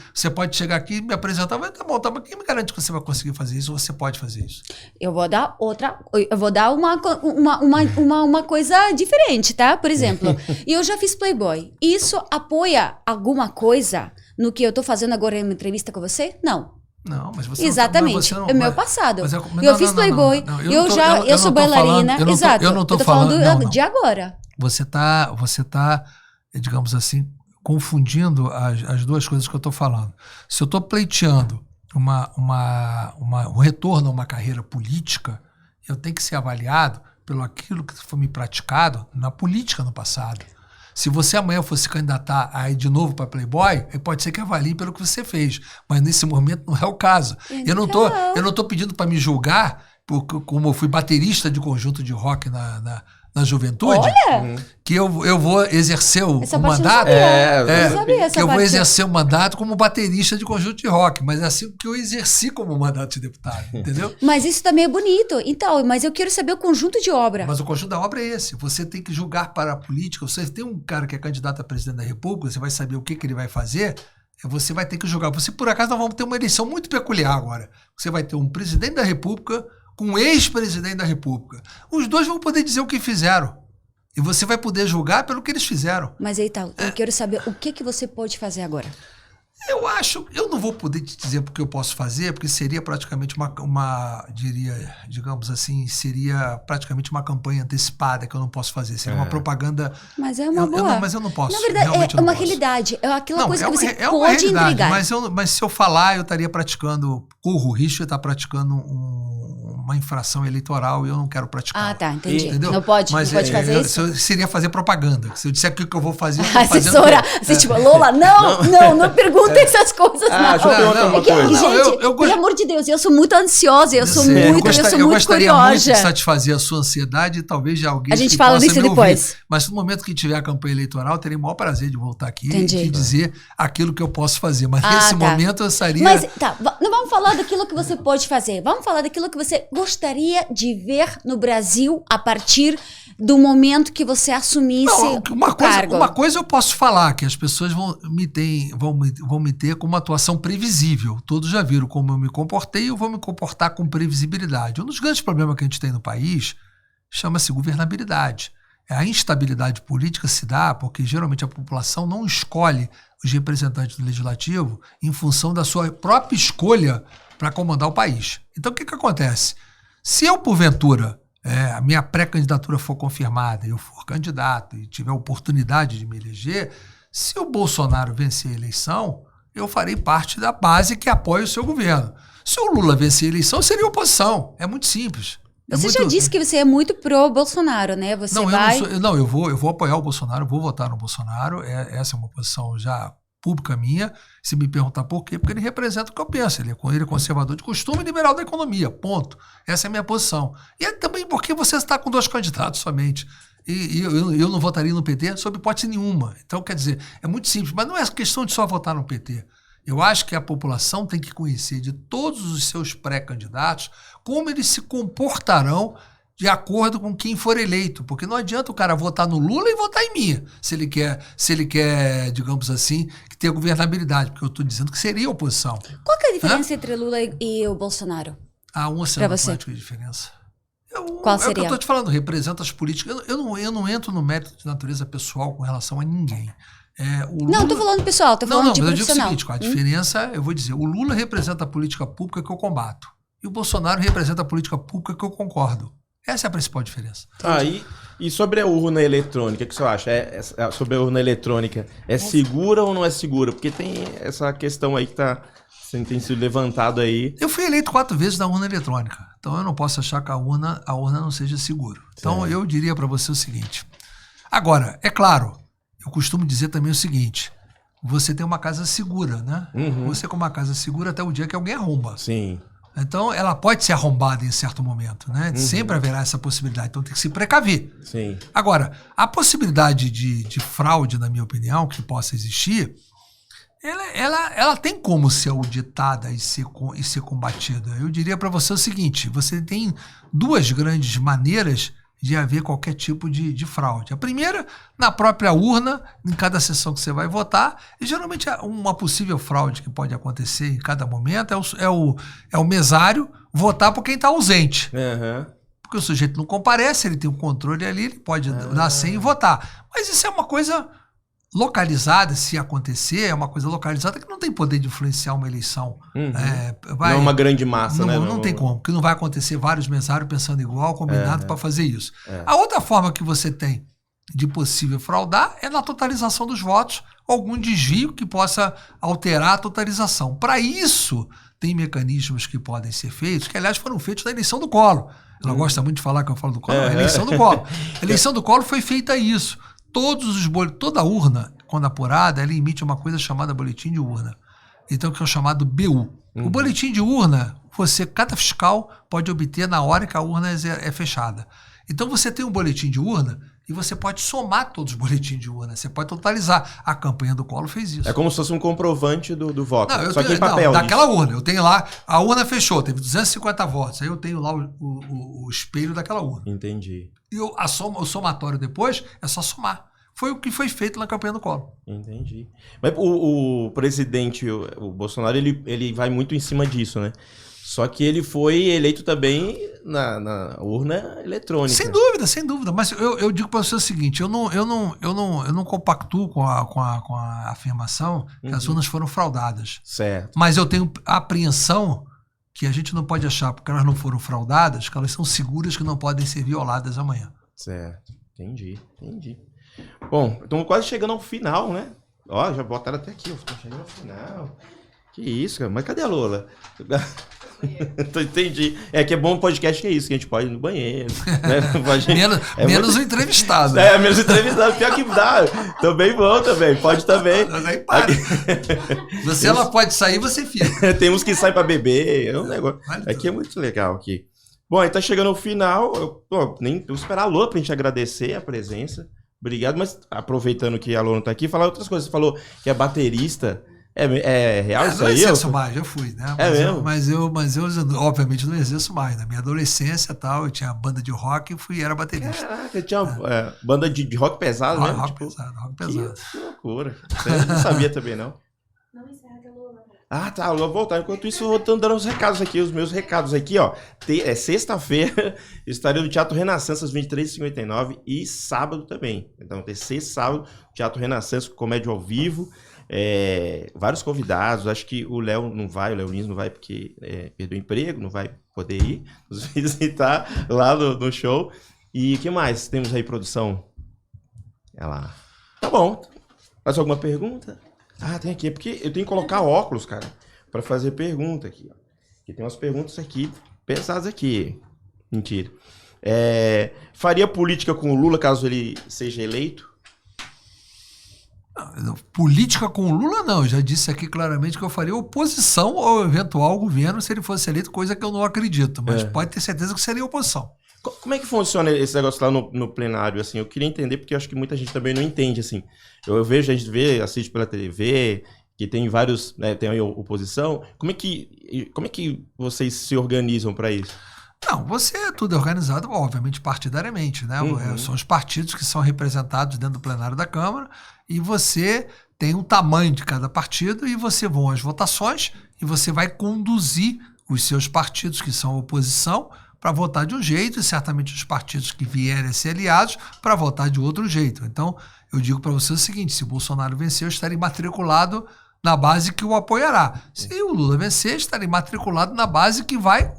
chegar aqui e me apresentar, mas tá bom, mas quem me garante que você vai conseguir fazer isso? Você pode fazer isso. Eu vou dar uma coisa diferente, tá? Por exemplo, eu já fiz Playboy. Isso apoia alguma coisa no que eu tô fazendo agora em uma entrevista com você? Não. Não, mas você exatamente, não, é meu passado. Eu fiz Playboy, eu sou bailarina, exato. Eu não tô falando de agora. Você tá, digamos assim, confundindo as duas coisas que eu tô falando. Se eu tô pleiteando um retorno a uma carreira política, eu tenho que ser avaliado pelo aquilo que foi me praticado na política no passado. Se você amanhã fosse candidatar a ir de novo para Playboy, pode ser que avalie pelo que você fez. Mas nesse momento não é o caso. Então. Eu não tô pedindo para me julgar, como eu fui baterista de conjunto de rock na juventude, que eu vou exercer o mandato. Eu vou exercer o mandato como baterista de conjunto de rock, mas é assim que eu exerci como mandato de deputado, entendeu? Mas isso também é bonito. Então, mas eu quero saber o conjunto de obra. Mas o conjunto da obra é esse. Você tem que julgar para a política. Você tem um cara que é candidato a presidente da República, você vai saber o que ele vai fazer, você vai ter que julgar. Você, por acaso, nós vamos ter uma eleição muito peculiar agora. Você vai ter um presidente da República com um ex-presidente da República. Os dois vão poder dizer o que fizeram. E você vai poder julgar pelo que eles fizeram. Mas aí tá, eu quero saber o que você pode fazer agora. Eu não vou poder te dizer o que eu posso fazer, porque seria praticamente digamos assim, seria praticamente uma campanha antecipada que eu não posso fazer. Seria uma propaganda. Mas é uma boa. Mas eu não posso. Na verdade, é uma realidade. É aquela coisa que você pode entregar. Mas se eu falar, eu estaria corro o risco de estar praticando uma infração eleitoral e eu não quero praticar. Ah, tá, entendi. Entendeu? Não pode fazer isso? Seria fazer propaganda. Se eu disser o que eu vou fazer, assessora, você tipo, Lola, não pergunta essas coisas, gente, pelo amor de Deus, eu sou muito ansiosa, eu sou muito curiosa. Eu gostaria muito de satisfazer a sua ansiedade e talvez de alguém. A gente fala disso depois. Mas no momento que tiver a campanha eleitoral, eu terei o maior prazer de voltar aqui e dizer aquilo que eu posso fazer. Mas nesse momento eu estaria. Mas não vamos falar daquilo que você pode fazer. Vamos falar daquilo que você gostaria de ver no Brasil a partir do momento que você assumisse o cargo. Uma coisa eu posso falar, que as pessoas vão me ter com uma atuação previsível. Todos já viram como eu me comportei e eu vou me comportar com previsibilidade. Um dos grandes problemas que a gente tem no país chama-se governabilidade. A instabilidade política se dá porque geralmente a população não escolhe os representantes do legislativo em função da sua própria escolha para comandar o país. Então o que acontece? Se eu, porventura, a minha pré-candidatura for confirmada e eu for candidato e tiver a oportunidade de me eleger, se o Bolsonaro vencer a eleição, eu farei parte da base que apoia o seu governo. Se o Lula vencer a eleição, seria oposição. É muito simples. Você já disse que você é muito pró-Bolsonaro, né? Eu vou apoiar o Bolsonaro, vou votar no Bolsonaro. Essa é uma posição já pública minha. Se me perguntar por quê, porque ele representa o que eu penso. Ele é conservador de costume e liberal da economia, ponto. Essa é a minha posição. E é também porque você está com 2 candidatos somente. E eu não votaria no PT sob hipótese nenhuma. Então, quer dizer, é muito simples. Mas não é questão de só votar no PT. Eu acho que a população tem que conhecer de todos os seus pré-candidatos como eles se comportarão de acordo com quem for eleito. Porque não adianta o cara votar no Lula e votar em mim, se ele quer, digamos assim, que tenha governabilidade. Porque eu estou dizendo que seria oposição. Qual que é a diferença entre Lula e o Bolsonaro? Há um oceano atlântico de diferença. Qual seria? É o que eu estou te falando, representa as políticas. Eu não entro no mérito de natureza pessoal com relação a ninguém. Lula... Não, estou falando pessoal, estou falando de profissional. Eu digo o seguinte, a diferença, eu vou dizer, o Lula representa a política pública que eu combato. E o Bolsonaro representa a política pública que eu concordo. Essa é a principal diferença. E sobre a urna eletrônica, o que você acha? Sobre a urna eletrônica, é segura ou não é segura? Porque tem essa questão aí que tem sido levantado aí. Eu fui eleito 4 vezes na urna eletrônica. Então eu não posso achar que a urna não seja segura. Então eu diria para você o seguinte. Agora, é claro, eu costumo dizer também o seguinte. Você tem uma casa segura, né? Uhum. Você com uma casa segura até o dia que alguém arromba. Sim. Então, ela pode ser arrombada em certo momento, né? Uhum. Sempre haverá essa possibilidade. Então, tem que se precaver. Sim. Agora, a possibilidade de fraude, na minha opinião, que possa existir, ela tem como ser auditada e ser combatida. Eu diria para você o seguinte, você tem 2 grandes maneiras de haver qualquer tipo de fraude. A primeira, na própria urna, em cada sessão que você vai votar, e geralmente uma possível fraude que pode acontecer em cada momento é o mesário votar por quem está ausente. Uhum. Porque o sujeito não comparece, ele tem um controle ali, ele pode dar senha e votar. Mas isso é uma coisa localizada, se acontecer, é uma coisa localizada que não tem poder de influenciar uma eleição. Uhum. Não é uma grande massa, né? Não tem como, porque não vai acontecer vários mesários pensando igual, combinado para fazer isso. A outra forma que você tem de possível fraudar é na totalização dos votos, algum desvio que possa alterar a totalização. Para isso, tem mecanismos que podem ser feitos, que aliás foram feitos na eleição do Collor. Ela gosta muito de falar que eu falo do Collor, a eleição do Collor. A eleição do Collor foi feita isso. Toda urna, quando apurada, ela emite uma coisa chamada boletim de urna. Então, que é o chamado BU. O boletim de urna, cada fiscal pode obter na hora que a urna é fechada. Então, você tem um boletim de urna e você pode somar todos os boletins de urna. Você pode totalizar. A campanha do Collor fez isso. É como se fosse um comprovante do voto. Só que em papel. Daquela urna. Eu tenho lá, a urna fechou, teve 250 votos. Aí eu tenho lá o espelho daquela urna. Entendi. E o somatório depois é só somar. Foi o que foi feito na campanha do Collor. Entendi. Mas o presidente, o Bolsonaro, ele vai muito em cima disso, né? Só que ele foi eleito também na urna eletrônica. Sem dúvida. Mas eu digo para você o seguinte, eu não compactuo com a afirmação que as urnas foram fraudadas. Certo. Mas eu tenho a apreensão que a gente não pode achar, porque elas não foram fraudadas, que elas são seguras, que não podem ser violadas amanhã. Certo. Entendi. Bom, estamos quase chegando ao final, né? Ó, já botaram até aqui, estamos chegando ao final. Que isso, cara? Mas cadê a Lola? Entendi. É que é bom podcast que é isso, que a gente pode ir no banheiro. Né? menos o entrevistado. Menos o entrevistado. Pior que dá. Também bom também. Pode também. Mas aí para. Ela pode sair, você fica. Temos que sair para beber. É um negócio. Aqui é muito legal aqui. Bom, aí tá chegando ao final. Nem vou esperar a Lola pra gente agradecer a presença. Obrigado, mas aproveitando que a Lola não tá aqui, falar outras coisas. Você falou que é baterista. É real isso aí? Eu não exerço mais, já fui, né? Mas eu obviamente não exerço mais. Na minha adolescência e tal, eu tinha banda de rock e era baterista. Caraca, tinha banda de rock pesado, né? Rock pesado. Que loucura. Eu não sabia também, não. Não encerra a Lula. Ah, tá, eu vou voltar. Enquanto isso, eu vou dando os recados aqui, os meus recados aqui, ó. Sexta-feira, estarei no Teatro Renascença, às 23h59, e sábado também. Então, sexta e sábado, Teatro Renascença, comédia ao vivo. Vários convidados, acho que o Léo não vai, o Léo Lins não vai porque perdeu o emprego, não vai poder ir nos visitar lá no show. E o que mais temos aí, produção? Ela. Tá bom. Mais alguma pergunta? Ah, tem aqui, é porque eu tenho que colocar óculos, cara, pra fazer pergunta aqui, ó. Porque tem umas perguntas aqui, pesadas aqui. Mentira. Faria política com o Lula caso ele seja eleito? Política com o Lula, não. Eu já disse aqui claramente que eu faria oposição ao eventual governo se ele fosse eleito, coisa que eu não acredito. Mas pode ter certeza que seria oposição. Como é que funciona esse negócio lá no plenário, assim? Eu queria entender, porque eu acho que muita gente também não entende, assim. Eu vejo, a gente assiste pela TV, que tem vários, né, tem a oposição. Como é que vocês se organizam para isso? Não, tudo é organizado, obviamente, partidariamente, né? São os partidos que são representados dentro do plenário da Câmara e você tem um tamanho de cada partido e você vão às votações e você vai conduzir os seus partidos que são oposição para votar de um jeito e certamente os partidos que vierem a ser aliados para votar de outro jeito. Então, eu digo para você o seguinte, se o Bolsonaro vencer, eu estarei matriculado na base que o apoiará. Se o Lula vencer, estarei matriculado na base que vai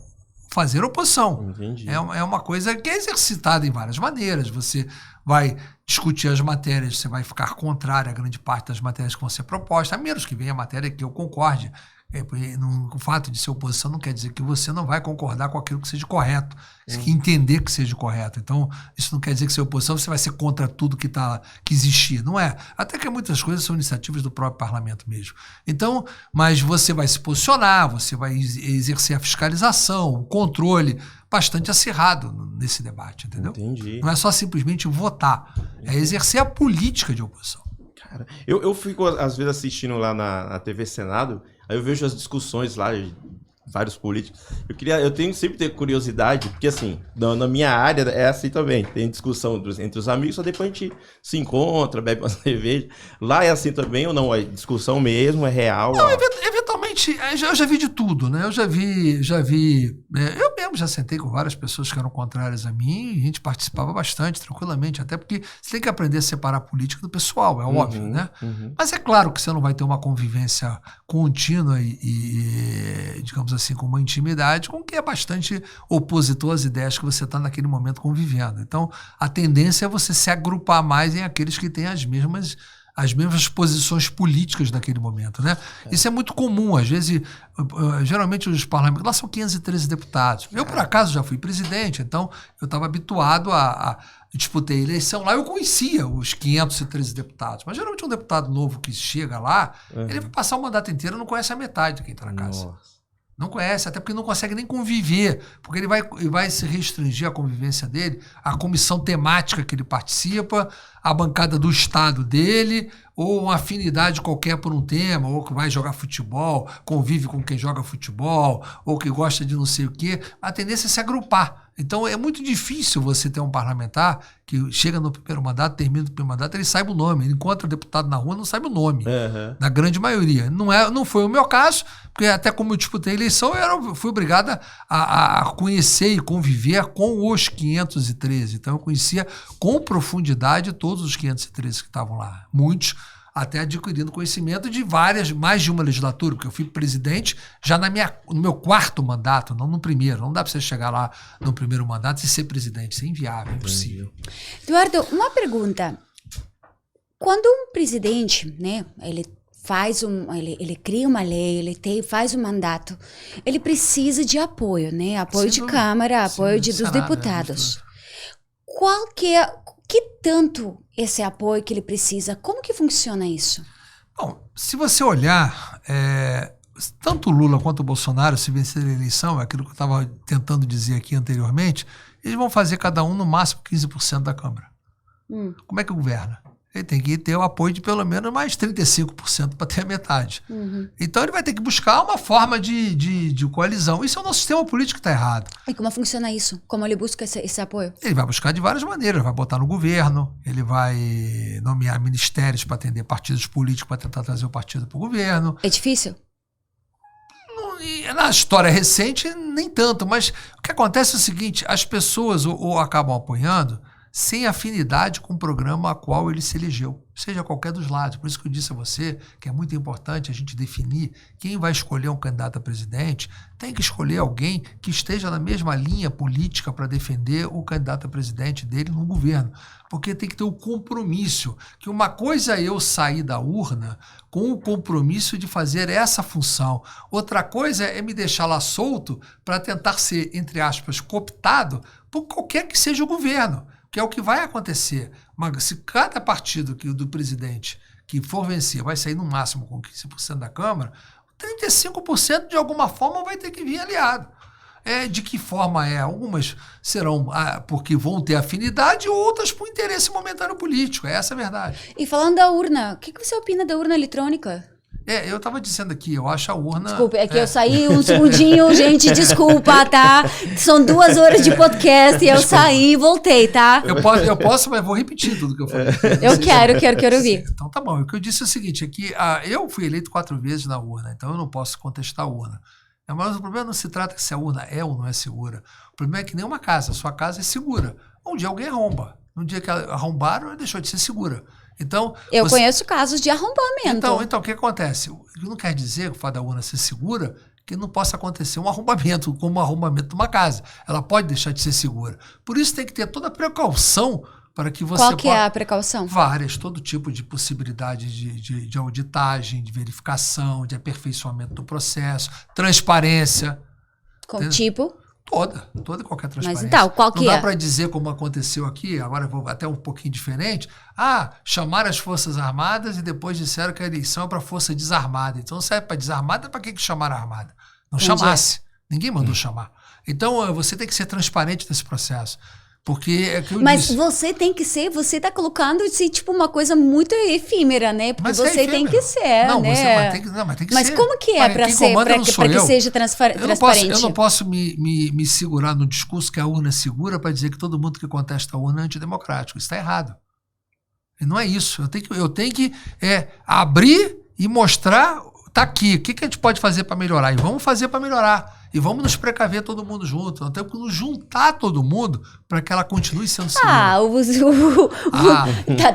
fazer oposição. Entendi. É uma coisa que é exercitada em várias maneiras. Você vai discutir as matérias, você vai ficar contrário a grande parte das matérias que vão ser propostas, a menos que venha a matéria que eu concorde. O fato de ser oposição não quer dizer que você não vai concordar com aquilo que seja correto, que entender que seja correto. Então, isso não quer dizer que ser oposição você vai ser contra tudo que existia. Não é. Até que muitas coisas são iniciativas do próprio parlamento mesmo. Então, mas você vai se posicionar, você vai exercer a fiscalização, o controle bastante acirrado nesse debate, entendeu? Entendi. Não é só simplesmente votar, é exercer a política de oposição. Cara, eu fico, às vezes, assistindo lá na TV Senado, aí eu vejo as discussões lá vários políticos. Eu tenho sempre ter curiosidade, porque assim, na minha área é assim também. Tem discussão entre os amigos, só depois a gente se encontra, bebe uma cerveja. Lá é assim também ou não? É discussão mesmo, é real? Não, eventualmente, eu já vi de tudo, né? Eu já vi, eu mesmo já sentei com várias pessoas que eram contrárias a mim, e a gente participava bastante, tranquilamente, até porque você tem que aprender a separar a política do pessoal, é óbvio, né? Mas é claro que você não vai ter uma convivência contínua e, digamos assim, com uma intimidade com quem é bastante opositor às ideias que você está naquele momento convivendo. Então, a tendência é você se agrupar mais em aqueles que têm as mesmas posições políticas naquele momento, né? Isso é muito comum, às vezes, geralmente os parlamentos, lá são 513 deputados. Eu, por acaso, já fui presidente, então eu estava habituado a disputar a eleição lá, eu conhecia os 513 deputados, mas geralmente um deputado novo que chega lá, ele vai passar o mandato inteiro e não conhece a metade de quem está na casa. Nossa. Não conhece, até porque não consegue nem conviver, porque ele vai se restringir a convivência dele, a comissão temática que ele participa, a bancada do estado dele, ou uma afinidade qualquer por um tema, ou que vai jogar futebol, convive com quem joga futebol, ou que gosta de não sei o quê. A tendência é se agrupar. Então é muito difícil você ter um parlamentar que chega no primeiro mandato, termina o primeiro mandato, ele sabe o nome. Ele encontra o deputado na rua, não sabe o nome. Na grande maioria. Não foi o meu caso, porque até como eu disputei a eleição, eu fui obrigado a conhecer e conviver com os 513. Então eu conhecia com profundidade todos os 513 que estavam lá. Muitos até adquirindo conhecimento de mais de uma legislatura, porque eu fui presidente já no meu 4º mandato, não no primeiro. Não dá para você chegar lá no primeiro mandato e ser presidente. Isso é inviável, é impossível. Eduardo, uma pergunta. Quando um presidente, né, ele cria uma lei, faz um mandato, ele precisa de apoio, né? Apoio de Câmara, apoio dos deputados. Que tanto esse apoio que ele precisa? Como que funciona isso? Bom, se você olhar, tanto o Lula quanto o Bolsonaro, se vencer a eleição, é aquilo que eu estava tentando dizer aqui anteriormente, eles vão fazer cada um no máximo 15% da Câmara. Como é que governa? Ele tem que ter o apoio de pelo menos mais 35% para ter a metade. Então ele vai ter que buscar uma forma de coalizão. Isso é o nosso sistema político que está errado. E como funciona isso? Como ele busca esse apoio? Ele vai buscar de várias maneiras. Ele vai botar no governo, ele vai nomear ministérios para atender partidos políticos para tentar trazer o partido para o governo. É difícil? Na história recente, nem tanto. Mas o que acontece é o seguinte, as pessoas ou acabam apoiando sem afinidade com o programa a qual ele se elegeu, seja qualquer dos lados. Por isso que eu disse a você que é muito importante a gente definir quem vai escolher um candidato a presidente, tem que escolher alguém que esteja na mesma linha política para defender o candidato a presidente dele no governo, porque tem que ter o compromisso, que uma coisa é eu sair da urna com o compromisso de fazer essa função, outra coisa é me deixar lá solto para tentar ser, entre aspas, cooptado por qualquer que seja o governo, que é o que vai acontecer. Mas se cada partido do presidente que for vencer vai sair no máximo com 15% da Câmara, 35% de alguma forma vai ter que vir aliado. De que forma é? Algumas serão porque vão ter afinidade, outras por interesse momentâneo político. Essa é a verdade. E falando da urna, o que você opina da urna eletrônica? Eu estava dizendo aqui, eu acho a urna... Desculpa, é que eu saí um segundinho, gente, desculpa, tá? São 2 horas de podcast e eu saí e voltei, tá? Eu posso, mas vou repetir tudo que eu falei. Eu quero ouvir. Então tá bom, o que eu disse é o seguinte, é que eu fui eleito 4 vezes na urna, então eu não posso contestar a urna. Mas o problema não se trata se a urna é ou não é segura. O problema é que nenhuma casa, a sua casa é segura. Um dia alguém arromba. No dia que arrombaram, ela deixou de ser segura. Então, eu conheço casos de arrombamento. Então, o que acontece? Não quer dizer que o fato da urna ser segura que não possa acontecer um arrombamento, como o arrombamento de uma casa. Ela pode deixar de ser segura. Por isso tem que ter toda a precaução para que você... Qual que é a precaução? Várias, todo tipo de possibilidade de auditagem, de verificação, de aperfeiçoamento do processo, transparência. Com tipo? Toda e qualquer transparência. Mas então, qual que é? Não dá para dizer como aconteceu aqui, agora eu vou até um pouquinho diferente. Chamaram as Forças Armadas e depois disseram que a eleição é para força desarmada. Então, se é para desarmada, para que chamaram a armada? Não chamasse. Ninguém mandou chamar. Então, você tem que ser transparente nesse processo. Porque é que eu Mas disse. você tem que ser, você tá colocando assim, tipo, uma coisa muito efímera, né? Porque Mas você tem que ser, não, né? mas tem que Mas ser. como que é para quem ser, comanda não sou para que eu. seja transparente? Eu não posso me segurar no discurso que a urna é segura para dizer que todo mundo que contesta a urna é antidemocrático. Isso está errado. E não é isso. Eu tenho que abrir e mostrar, tá aqui, o que a gente pode fazer para melhorar? E vamos fazer para melhorar. E vamos nos precaver todo mundo junto. Nós temos que nos juntar todo mundo para que ela continue sendo segura.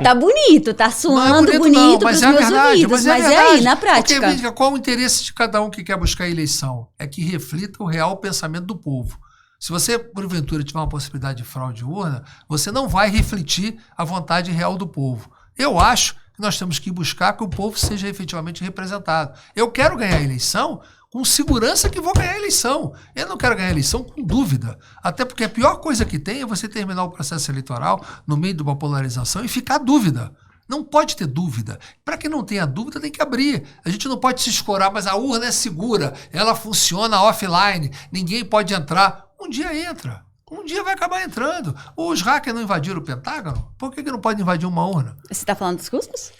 Tá bonito, tá soando não, bonito mas pros meus ouvidos, mas é aí, na prática. Porque veja, qual o interesse de cada um que quer buscar a eleição? É que reflita o real pensamento do povo. Se você, porventura, tiver uma possibilidade de fraude de urna, você não vai refletir a vontade real do povo. Eu acho que nós temos que buscar que o povo seja efetivamente representado. Eu quero ganhar a eleição com segurança que vou ganhar a eleição. Eu não quero ganhar a eleição com dúvida. Até porque a pior coisa que tem é você terminar o processo eleitoral no meio de uma polarização e ficar dúvida. Não pode ter dúvida. Para quem não tenha dúvida, tem que abrir. A gente não pode se escorar, mas a urna é segura, ela funciona offline, ninguém pode entrar. Um dia entra. Um dia vai acabar entrando. Os hackers não invadiram o Pentágono? Por que não pode invadir uma urna? Você está falando dos russos?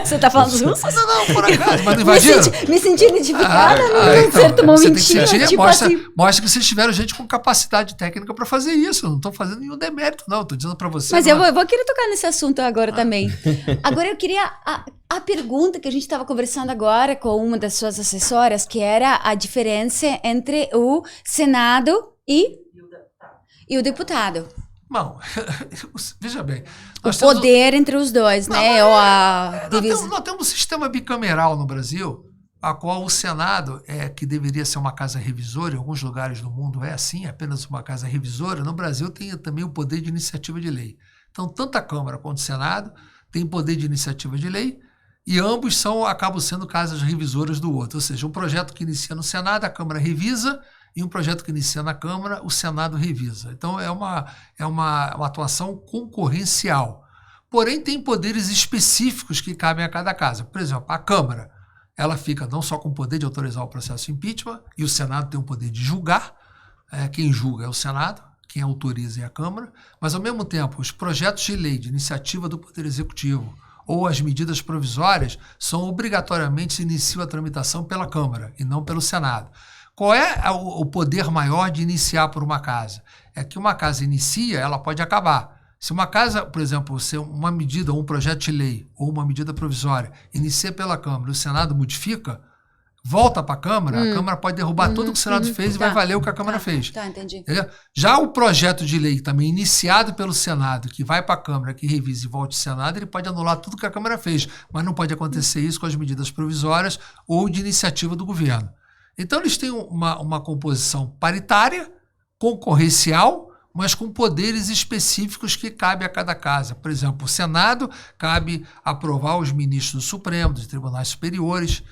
Você está falando dos russos? Não, por acaso. Mas não invadiram? Me senti identificada num então, certo momentinho. Você tem que sentir, tipo mostra que vocês tiveram gente com capacidade técnica para fazer isso. Eu não estou fazendo nenhum demérito, não. Estou dizendo para você. Mas eu vou querer tocar nesse assunto agora também. Agora eu queria... A pergunta que a gente estava conversando agora com uma das suas assessoras, que era a diferença entre o Senado e o deputado. Não, veja bem. O poder entre os dois, né? Nós temos um sistema bicameral no Brasil, a qual o Senado, que deveria ser uma casa revisora, em alguns lugares do mundo é assim, apenas uma casa revisora. No Brasil tem também o poder de iniciativa de lei. Então, tanto a Câmara quanto o Senado têm poder de iniciativa de lei e ambos acabam sendo casas revisoras do outro. Ou seja, um projeto que inicia no Senado, a Câmara revisa, e um projeto que inicia na Câmara, o Senado revisa. Então, é uma atuação concorrencial. Porém, tem poderes específicos que cabem a cada casa. Por exemplo, a Câmara, ela fica não só com o poder de autorizar o processo de impeachment, e o Senado tem o poder de julgar. Quem julga é o Senado, quem autoriza é a Câmara, mas, ao mesmo tempo, os projetos de lei de iniciativa do Poder Executivo ou as medidas provisórias são obrigatoriamente se iniciam a tramitação pela Câmara e não pelo Senado. Qual é o poder maior de iniciar por uma casa? É que uma casa inicia, ela pode acabar. Se uma casa, por exemplo, se uma medida, um projeto de lei ou uma medida provisória inicia pela Câmara e o Senado modifica, volta para a Câmara pode derrubar tudo que o Senado fez e vai valer o que a Câmara fez. Tá, entendi. Entendeu? Já o projeto de lei também iniciado pelo Senado, que vai para a Câmara, que revisa e volta ao Senado, ele pode anular tudo que a Câmara fez, mas não pode acontecer isso com as medidas provisórias ou de iniciativa do governo. Então, eles têm uma composição paritária, concorrencial, mas com poderes específicos que cabem a cada casa. Por exemplo, o Senado cabe aprovar os ministros do Supremo, dos tribunais superiores,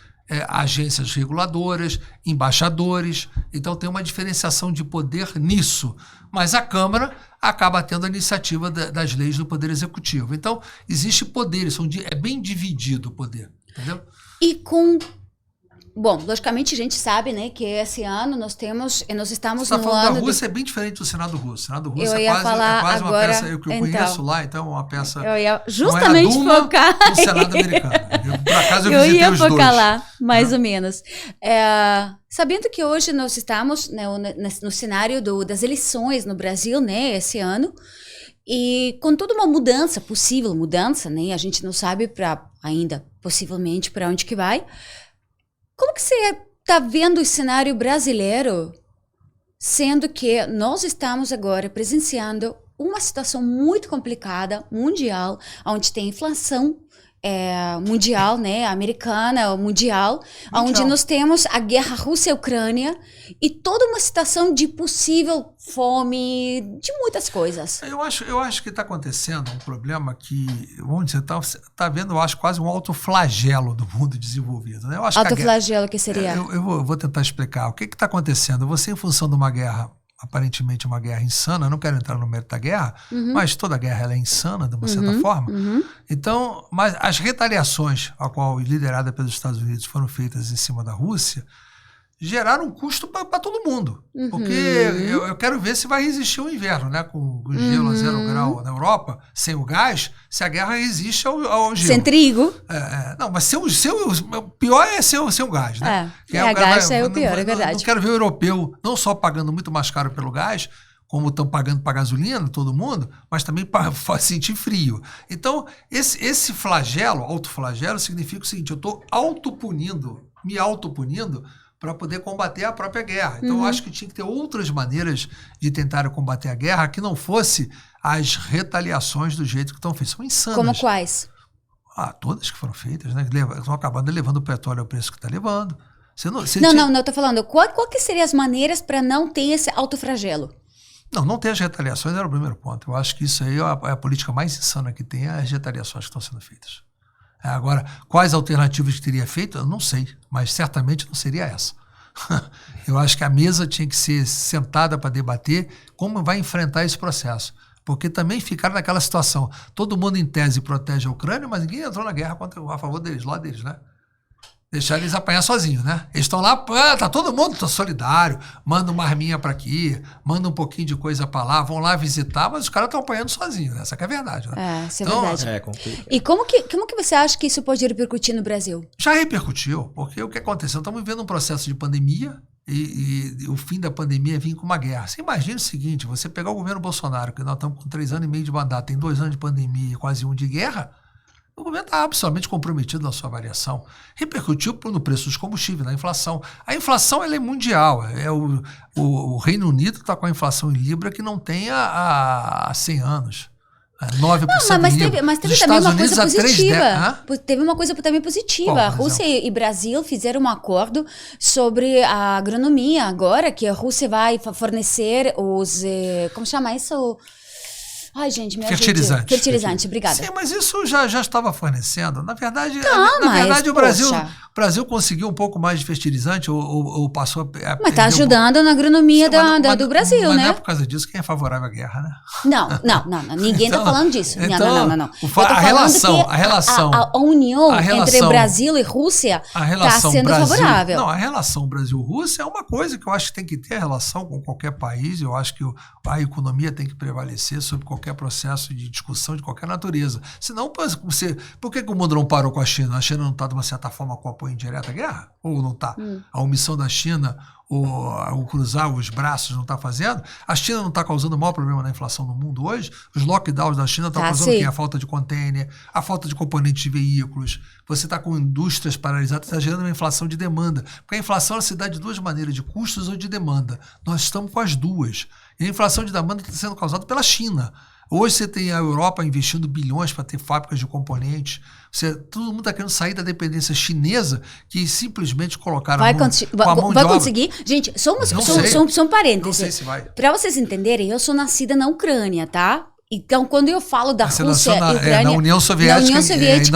agências reguladoras, embaixadores. Então, tem uma diferenciação de poder nisso. Mas a Câmara acaba tendo a iniciativa das leis do Poder Executivo. Então, existe poderes, é bem dividido o poder. Entendeu? Bom, logicamente a gente sabe, né, que esse ano nós estamos no ano... ano... da Rússia é bem diferente do Senado russo. O Senado russo é quase uma peça que eu conheço lá, então é uma peça... Eu ia justamente focar... no Senado americano. Por acaso eu visitei os dois. Eu ia focar lá, mais ou menos. Sabendo que hoje nós estamos, né, no cenário das eleições no Brasil, né, esse ano, e com toda uma possível mudança, né, a gente não sabe ainda, possivelmente, para onde que vai. Como que você está vendo o cenário brasileiro, sendo que nós estamos agora presenciando uma situação muito complicada, mundial, onde tem inflação mundial, né, americana, mundial, onde nós temos a guerra Rússia-Ucrânia e toda uma situação de possível fome, de muitas coisas. Eu acho que está acontecendo um problema que, vamos dizer, está vendo, eu acho, quase um autoflagelo do mundo desenvolvido. Né? Autoflagelo, que seria? Eu vou tentar explicar. O que está acontecendo? Você, em função de uma guerra, aparentemente uma guerra insana, não quero entrar no mérito da guerra, mas toda guerra ela é insana, de uma certa forma. Então, mas as retaliações, a qual liderada pelos Estados Unidos, foram feitas em cima da Rússia, geraram um custo para todo mundo. Porque eu quero ver se vai resistir o inverno, né? Com o gelo a 0 grau na Europa, sem o gás, se a guerra resiste ao gelo. Sem trigo. Não, mas o pior é sem o gás, né? Gás é o pior, é verdade. Não quero ver o europeu não só pagando muito mais caro pelo gás, como estão pagando para gasolina, todo mundo, mas também para sentir frio. Então, esse flagelo, autoflagelo, significa o seguinte, eu estou me autopunindo, para poder combater a própria guerra. Então, eu acho que tinha que ter outras maneiras de tentar combater a guerra que não fosse as retaliações do jeito que estão feitas. São insanas. Como quais? Todas que foram feitas, né? Estão acabando levando o petróleo ao preço que está levando. Não, eu estou falando, qual que seriam as maneiras para não ter esse autoflagelo? Não ter as retaliações era o primeiro ponto. Eu acho que isso aí é a política mais insana que tem, as retaliações que estão sendo feitas. Agora, quais alternativas que teria feito, eu não sei, mas certamente não seria essa. Eu acho que a mesa tinha que ser sentada para debater como vai enfrentar esse processo. Porque também ficaram naquela situação, todo mundo em tese protege a Ucrânia, mas ninguém entrou na guerra a favor deles, lá deles, né? Deixar eles apanhar sozinhos, né? Eles estão lá, tá todo mundo solidário, manda uma arminha para aqui, manda um pouquinho de coisa para lá, vão lá visitar, mas os caras estão apanhando sozinhos, né? Essa que é a verdade, né? Isso é verdade. É complicado. E como que você acha que isso pode repercutir no Brasil? Já repercutiu, porque o que aconteceu? Estamos vivendo um processo de pandemia e o fim da pandemia vinha com uma guerra. Você imagina o seguinte, você pegar o governo Bolsonaro, que nós estamos com 3 anos e meio de mandato, tem 2 anos de pandemia e quase 1 de guerra, o governo está absolutamente comprometido na sua variação. Repercutiu no preço dos combustíveis, na inflação. A inflação ela é mundial. O Reino Unido está com a inflação em Libra que não tem há 100 anos. 9% mas teve também uma coisa positiva. Teve uma coisa também positiva. A Rússia e Brasil fizeram um acordo sobre a agronomia agora, que a Rússia vai fornecer os... Como chama isso? Ai, gente, me ajude. Fertilizante, obrigada. Sim, mas isso já estava fornecendo. Na verdade, o Brasil conseguiu um pouco mais de fertilizante ou passou a... Mas está ajudando na agronomia do Brasil, mas né? não é por causa disso quem é favorável à guerra, né? Não. Ninguém está falando disso. Não. A união entre Brasil e Rússia está sendo favorável. Não, a relação Brasil-Rússia é uma coisa que eu acho que tem que ter relação com qualquer país. Eu acho que a economia tem que prevalecer sobre qualquer processo de discussão de qualquer natureza. Senão, por que o mundo não parou com a China? A China não está, de uma certa forma, com apoio indireto à guerra? Ou não está? A omissão da China, ou cruzar os braços não está fazendo? A China não está causando o maior problema na inflação no mundo hoje? Os lockdowns da China estão causando o quê? A falta de container, a falta de componentes de veículos. Você está com indústrias paralisadas, está gerando uma inflação de demanda. Porque a inflação ela se dá de duas maneiras, de custos ou de demanda. Nós estamos com as duas. E a inflação de demanda está sendo causada pela China. Hoje você tem a Europa investindo bilhões para ter fábricas de componentes. Todo mundo está querendo sair da dependência chinesa, que simplesmente colocaram a mão de obra. Vai conseguir? Gente, só um parêntese. Não sei se vai. Para vocês entenderem, eu sou nascida na Ucrânia, tá? Então, quando eu falo da Rússia e Ucrânia... na União Soviética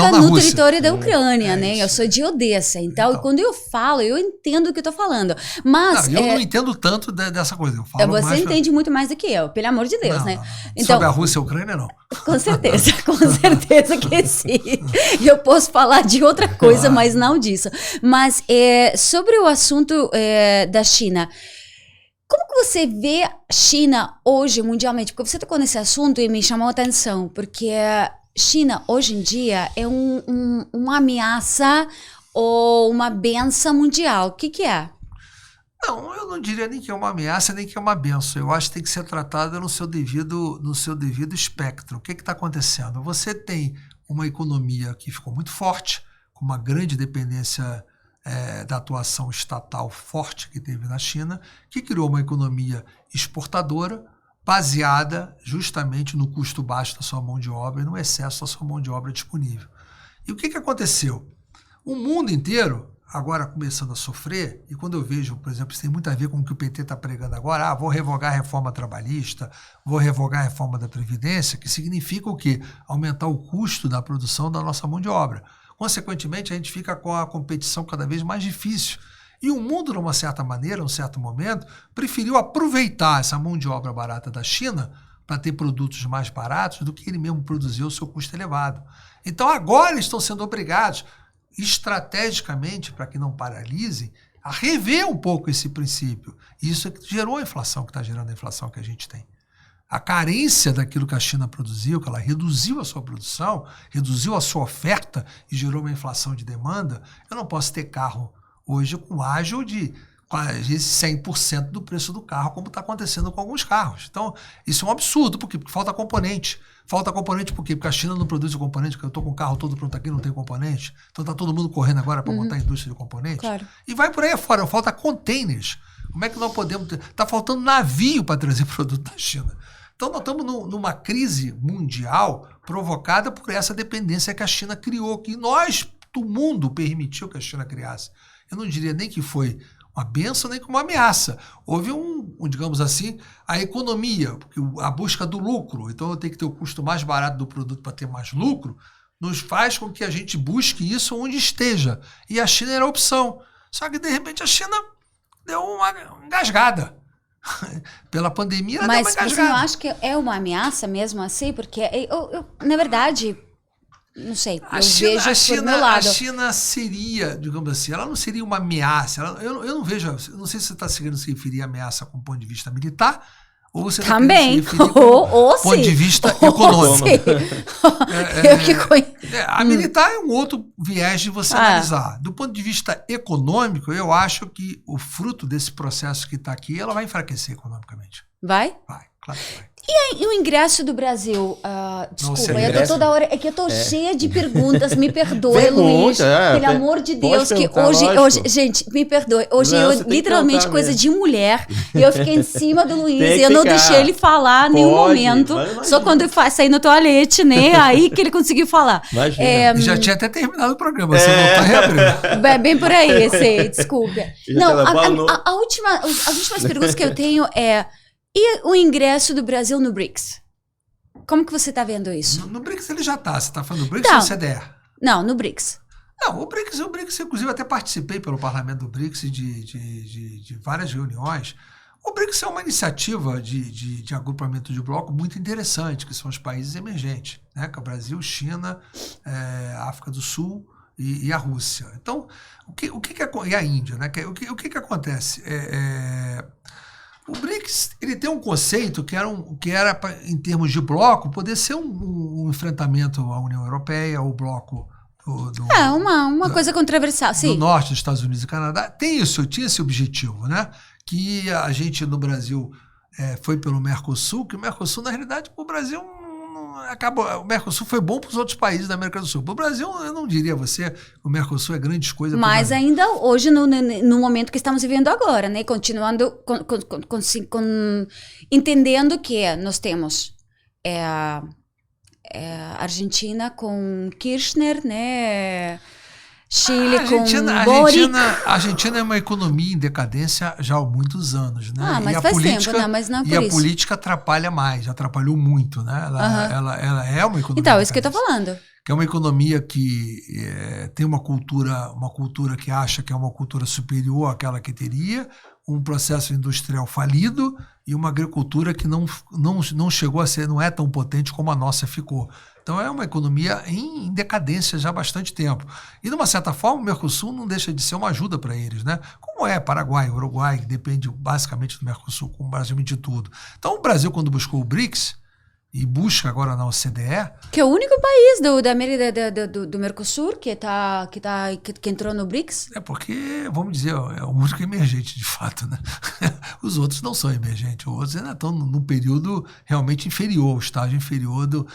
no Rússia. território da Ucrânia, né? Eu sou de Odessa. Então, quando eu falo, eu entendo o que eu tô falando. Mas... eu não entendo tanto dessa coisa. Eu falo você entende muito mais do que eu, pelo amor de Deus, né? Não. Então, sobre a Rússia e a Ucrânia, não. Com certeza que sim. Eu posso falar de outra coisa, mas não disso. Mas sobre o assunto da China... Como que você vê a China hoje, mundialmente? Porque você tocou nesse assunto e me chamou a atenção, porque a China, hoje em dia, é uma ameaça ou uma benção mundial. O que é? Não, eu não diria nem que é uma ameaça, nem que é uma benção. Eu acho que tem que ser tratada no seu devido espectro. O que está acontecendo? Você tem uma economia que ficou muito forte, com uma grande dependência da atuação estatal forte que teve na China, que criou uma economia exportadora baseada justamente no custo baixo da sua mão de obra e no excesso da sua mão de obra disponível. E o que aconteceu? O mundo inteiro, agora começando a sofrer, e quando eu vejo, por exemplo, isso tem muito a ver com o que o PT está pregando agora, vou revogar a reforma trabalhista, vou revogar a reforma da Previdência, que significa o quê? Aumentar o custo da produção da nossa mão de obra. Consequentemente, a gente fica com a competição cada vez mais difícil. E o mundo, de uma certa maneira, num certo momento, preferiu aproveitar essa mão de obra barata da China para ter produtos mais baratos do que ele mesmo produziu o seu custo elevado. Então, agora eles estão sendo obrigados, estrategicamente, para que não paralisem, a rever um pouco esse princípio. Isso é que gerou a inflação, que está gerando a inflação que a gente tem. A carência daquilo que a China produziu, que ela reduziu a sua produção, reduziu a sua oferta e gerou uma inflação de demanda. Eu não posso ter carro hoje com ágil de às vezes 100% do preço do carro, como está acontecendo com alguns carros. Então, isso é um absurdo. Por quê? Porque falta componente. Falta componente por quê? Porque a China não produz o componente, porque eu estou com o carro todo pronto aqui, não tem componente. Então está todo mundo correndo agora para montar a indústria de componentes. Claro. E vai por aí afora. Falta containers. Como é que nós podemos ter? Está faltando navio para trazer produto da China. Então nós estamos numa crise mundial provocada por essa dependência que a China criou, que nós, do mundo, permitiu que a China criasse. Eu não diria nem que foi uma benção nem como uma ameaça. Houve digamos assim, a economia, porque a busca do lucro, então eu tenho que ter o custo mais barato do produto para ter mais lucro, nos faz com que a gente busque isso onde esteja. E a China era a opção. Só que, de repente, a China deu uma engasgada. Pela pandemia, ela deu uma engasgada. Mas você não acha que é uma ameaça mesmo assim? Porque, na verdade... Não sei, vejo por meu lado. A China seria, digamos assim, ela não seria uma ameaça. Eu não vejo, não sei se você está querendo se referir a ameaça com ponto de vista militar ou você está querendo se referir com ponto de vista econômico. A militar é um outro viés de você analisar. Do ponto de vista econômico, eu acho que o fruto desse processo que está aqui, ela vai enfraquecer economicamente. Vai? Vai, claro que vai. E o ingresso do Brasil? Desculpa, eu tô toda hora. É que eu tô cheia de perguntas. Me perdoe, Luiz. Pelo amor de Deus, que hoje, gente, me perdoe. Hoje eu literalmente coisa de mulher. E eu fiquei em cima do Luiz. E eu não deixei ele falar em nenhum momento. Só quando eu saí no toalete, né? Aí que ele conseguiu falar. Já tinha até terminado o programa. Você não tá reabrindo. Bem por aí, desculpa. Não, as últimas perguntas que eu tenho é... E o ingresso do Brasil no BRICS? Como que você está vendo isso? No BRICS ele já está. Você está falando do BRICS ou do CDE? Não, no BRICS. Não, o BRICS, inclusive, até participei pelo parlamento do BRICS de várias reuniões. O BRICS é uma iniciativa de agrupamento de bloco muito interessante, que são os países emergentes, né? Que é o Brasil, China, a África do Sul e a Rússia. Então, e a Índia, né? O que acontece? O BRICS ele tem um conceito que era em termos de bloco, poder ser um enfrentamento à União Europeia, ao bloco uma coisa controversial, sim. Do norte dos Estados Unidos e Canadá. Tinha esse objetivo, né? Que a gente no Brasil foi pelo Mercosul, que o Mercosul, na realidade, o Brasil o Mercosul foi bom para os outros países da América do Sul. Para o Brasil, eu não diria o Mercosul é grandes coisas. Mas ainda hoje, no momento que estamos vivendo agora, né? Continuando, entendendo que nós temos a Argentina com Kirchner, né? Chile a Argentina é uma economia em decadência já há muitos anos, né? Mas faz tempo, né? Mas não é por isso. A política atrapalha mais, atrapalhou muito, né? Ela é uma economia. Então, é isso que eu tô falando. Que é uma economia que tem uma cultura que acha que é uma cultura superior àquela que teria, um processo industrial falido e uma agricultura que não chegou a ser, não é tão potente como a nossa ficou. Então é uma economia em decadência já há bastante tempo. E, de uma certa forma, o Mercosul não deixa de ser uma ajuda para eles, né? Como é Paraguai, Uruguai, que depende basicamente do Mercosul, com basicamente de tudo. Então o Brasil, quando buscou o BRICS, e busca agora na OCDE... Que é o único país do Mercosul que entrou no BRICS. É porque, vamos dizer, é o único emergente, de fato, né? Os outros não são emergentes. Os outros ainda estão num período realmente inferior, o estágio inferior do...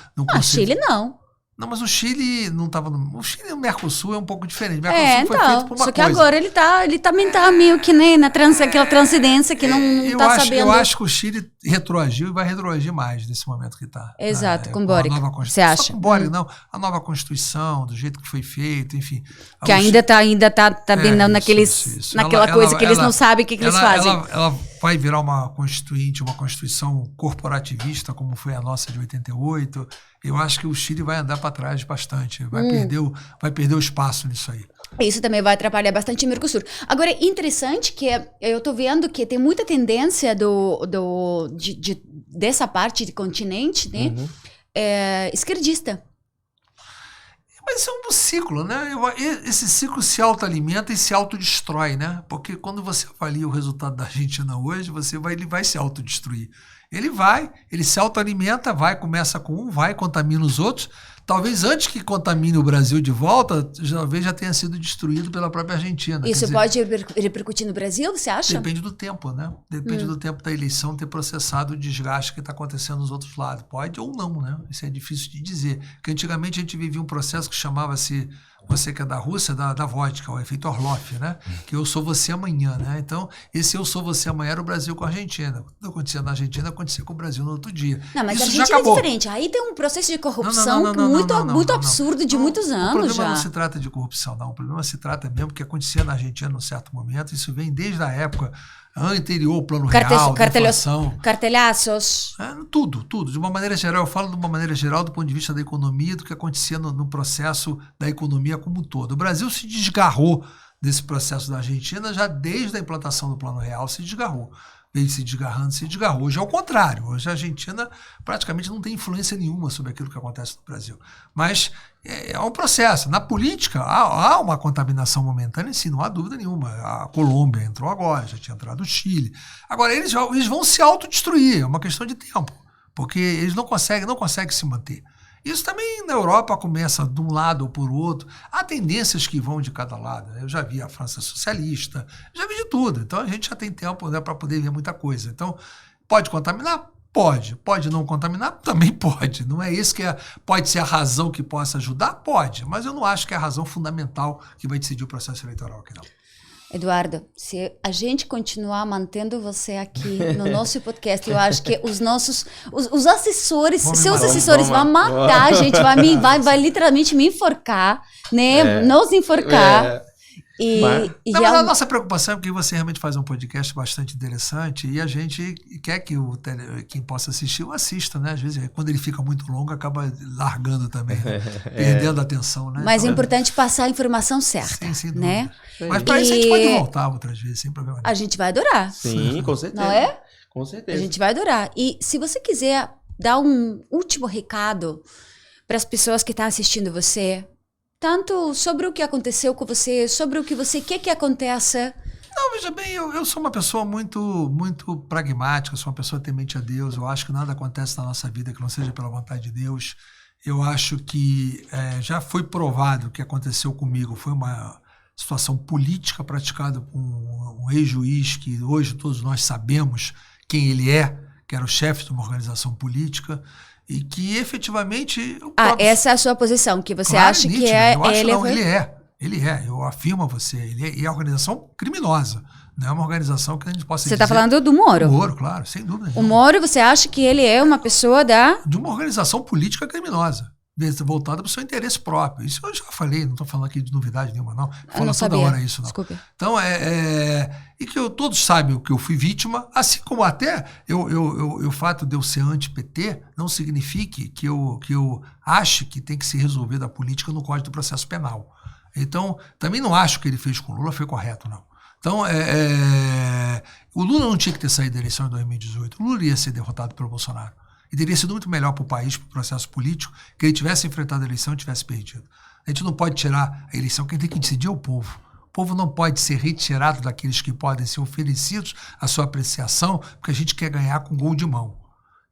Chile não. Não, mas o Chile não estava no... O Chile e o Mercosul é um pouco diferente. O Mercosul foi feito por uma só que coisa. Agora ele também tá meio que nem aquela transcendência que não está sabendo... Eu acho que o Chile retroagiu e vai retroagir mais nesse momento que está. Exato, com Boric. Você acha? Só com Boric, não. A nova Constituição, do jeito que foi feito, enfim. Que ainda tá bem naquela coisa que eles não sabem o que eles fazem. Ela vai virar uma Constituição corporativista, como foi a nossa de 88. Eu acho que o Chile vai andar para trás bastante, vai perder o espaço nisso aí. Isso também vai atrapalhar bastante o Mercosul. Agora, é interessante que eu estou vendo que tem muita tendência dessa parte do continente, né? Esquerdista. Mas é um ciclo, né? Esse ciclo se autoalimenta e se autodestrói, né? Porque quando você avalia o resultado da Argentina hoje, ele vai se autodestruir. Ele se autoalimenta, começa com um, contamina os outros. Talvez antes que contamine o Brasil de volta, talvez já tenha sido destruído pela própria Argentina. Isso pode repercutir no Brasil, você acha? Depende do tempo, né? Depende do tempo da eleição ter processado o desgaste que está acontecendo nos outros lados. Pode ou não, né? Isso é difícil de dizer. Porque antigamente a gente vivia um processo que chamava-se, você que é da Rússia, da vodka, o efeito Orloff, né? Que eu sou você amanhã, né? Então, esse eu sou você amanhã era o Brasil com a Argentina. Quando acontecia na Argentina, acontecia com o Brasil no outro dia. Não, mas isso a Argentina já acabou. É diferente. Aí tem um processo de corrupção muito absurdo de muitos anos já. O problema não se trata de corrupção, não. O problema se trata mesmo que acontecia na Argentina num certo momento. Isso vem desde a época anterior ao Plano Real, da inflação. Cartelhaços. Tudo. De uma maneira geral, eu falo de uma maneira geral do ponto de vista da economia, do que acontecia no processo da economia como um todo. O Brasil se desgarrou desse processo da Argentina já desde a implantação do Plano Real, se desgarrou. Veio se desgarrou. Hoje é o contrário. Hoje a Argentina praticamente não tem influência nenhuma sobre aquilo que acontece no Brasil. Mas é um processo. Na política, há uma contaminação momentânea, sim, não há dúvida nenhuma. A Colômbia entrou agora, já tinha entrado o Chile. Agora, eles vão se autodestruir, é uma questão de tempo, porque eles não conseguem se manter. Isso também na Europa começa de um lado ou por outro. Há tendências que vão de cada lado. Eu já vi a França socialista, já vi de tudo. Então a gente já tem tempo, né, para poder ver muita coisa. Então, pode contaminar? Pode. Pode não contaminar? Também pode. Não é isso que pode ser a razão que possa ajudar? Pode. Mas eu não acho que é a razão fundamental que vai decidir o processo eleitoral aqui, não. Eduardo, se a gente continuar mantendo você aqui no nosso podcast, eu acho que os assessores, seus assessores vão matar a gente, vai literalmente me enforcar, né? Nos enforcar. A nossa preocupação é porque você realmente faz um podcast bastante interessante e a gente quer que quem possa assistir o assista, né? Às vezes, quando ele fica muito longo, acaba largando também, né? Perdendo a atenção, né? Mas então, é importante passar a informação certa, sim, sem dúvida, né? Mas para isso a gente pode voltar outras vezes, sem problema nenhum. A gente vai adorar. Sim, com certeza. Não é? Com certeza. A gente vai adorar. E se você quiser dar um último recado para as pessoas que estão assistindo você, tanto sobre o que aconteceu com você, sobre o que você quer que aconteça. Não, veja bem, eu sou uma pessoa muito pragmática, sou uma pessoa temente a Deus. Eu acho que nada acontece na nossa vida que não seja pela vontade de Deus. Eu acho que já foi provado o que aconteceu comigo. Foi uma situação política praticada por um ex-juiz que hoje todos nós sabemos quem ele é, que era o chefe de uma organização política. E que efetivamente... essa é a sua posição, que você acha que é... Ele é, eu afirmo a você, ele é uma organização criminosa, não é uma organização que a gente possa dizer... Você está falando do Moro? Do Moro, claro, sem dúvida. O Moro, você acha que ele é uma pessoa de uma organização política criminosa, voltada para o seu interesse próprio. Isso eu já falei, não estou falando aqui de novidade nenhuma, não. Falo toda hora isso, não. Desculpe. Então, e que todos sabem que eu fui vítima, assim como até o fato de eu ser anti-PT não signifique que eu ache que tem que se resolver da política no Código do Processo Penal. Então, também não acho que ele fez com o Lula foi correto, não. Então, o Lula não tinha que ter saído da eleição em 2018. O Lula ia ser derrotado pelo Bolsonaro. E teria sido muito melhor para o país, para o processo político, que ele tivesse enfrentado a eleição e tivesse perdido. A gente não pode tirar a eleição, quem tem que decidir é o povo. O povo não pode ser retirado daqueles que podem ser oferecidos à sua apreciação, porque a gente quer ganhar com gol de mão.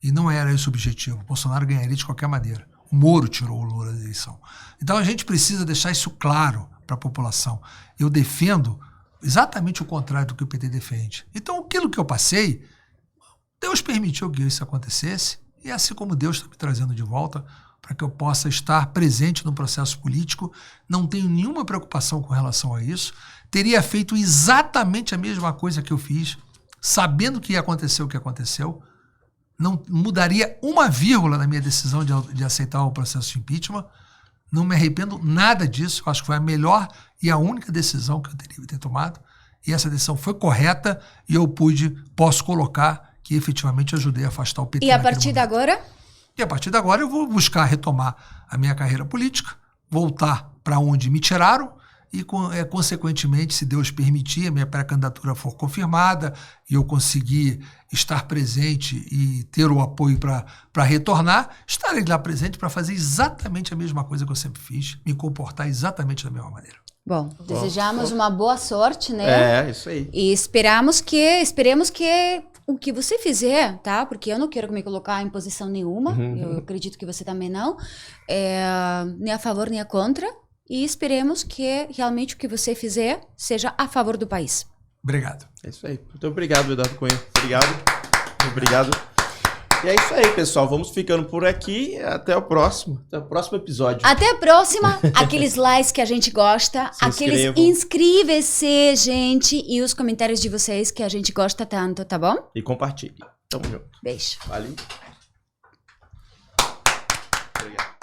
E não era esse o objetivo. O Bolsonaro ganharia de qualquer maneira. O Moro tirou o Lula da eleição. Então a gente precisa deixar isso claro para a população. Eu defendo exatamente o contrário do que o PT defende. Então aquilo que eu passei, Deus permitiu que isso acontecesse, e assim como Deus está me trazendo de volta para que eu possa estar presente no processo político, não tenho nenhuma preocupação com relação a isso. Teria feito exatamente a mesma coisa que eu fiz, sabendo que ia acontecer o que aconteceu. Não mudaria uma vírgula na minha decisão de aceitar o processo de impeachment. Não me arrependo nada disso. Eu acho que foi a melhor e a única decisão que eu teria que ter tomado. E essa decisão foi correta e eu posso colocar que efetivamente ajudei a afastar o PT. E a partir de agora? E a partir de agora eu vou buscar retomar a minha carreira política, voltar para onde me tiraram e, consequentemente, se Deus permitir, a minha pré-candidatura for confirmada e eu conseguir estar presente e ter o apoio para retornar, estarei lá presente para fazer exatamente a mesma coisa que eu sempre fiz, me comportar exatamente da mesma maneira. Bom, desejamos uma boa sorte, né? Isso aí. E esperemos que o que você fizer, tá? Porque eu não quero me colocar em posição nenhuma, eu acredito que você também não, nem a favor nem a contra, e esperemos que realmente o que você fizer seja a favor do país. Obrigado. É isso aí. Muito obrigado, Eduardo Cunha. Obrigado. E é isso aí, pessoal. Vamos ficando por aqui. Até o próximo episódio. Até a próxima. Aqueles likes que a gente gosta. Aqueles inscreve-se, gente. E os comentários de vocês que a gente gosta tanto, tá bom? E compartilhe. Tamo junto. Beijo. Valeu. Obrigado.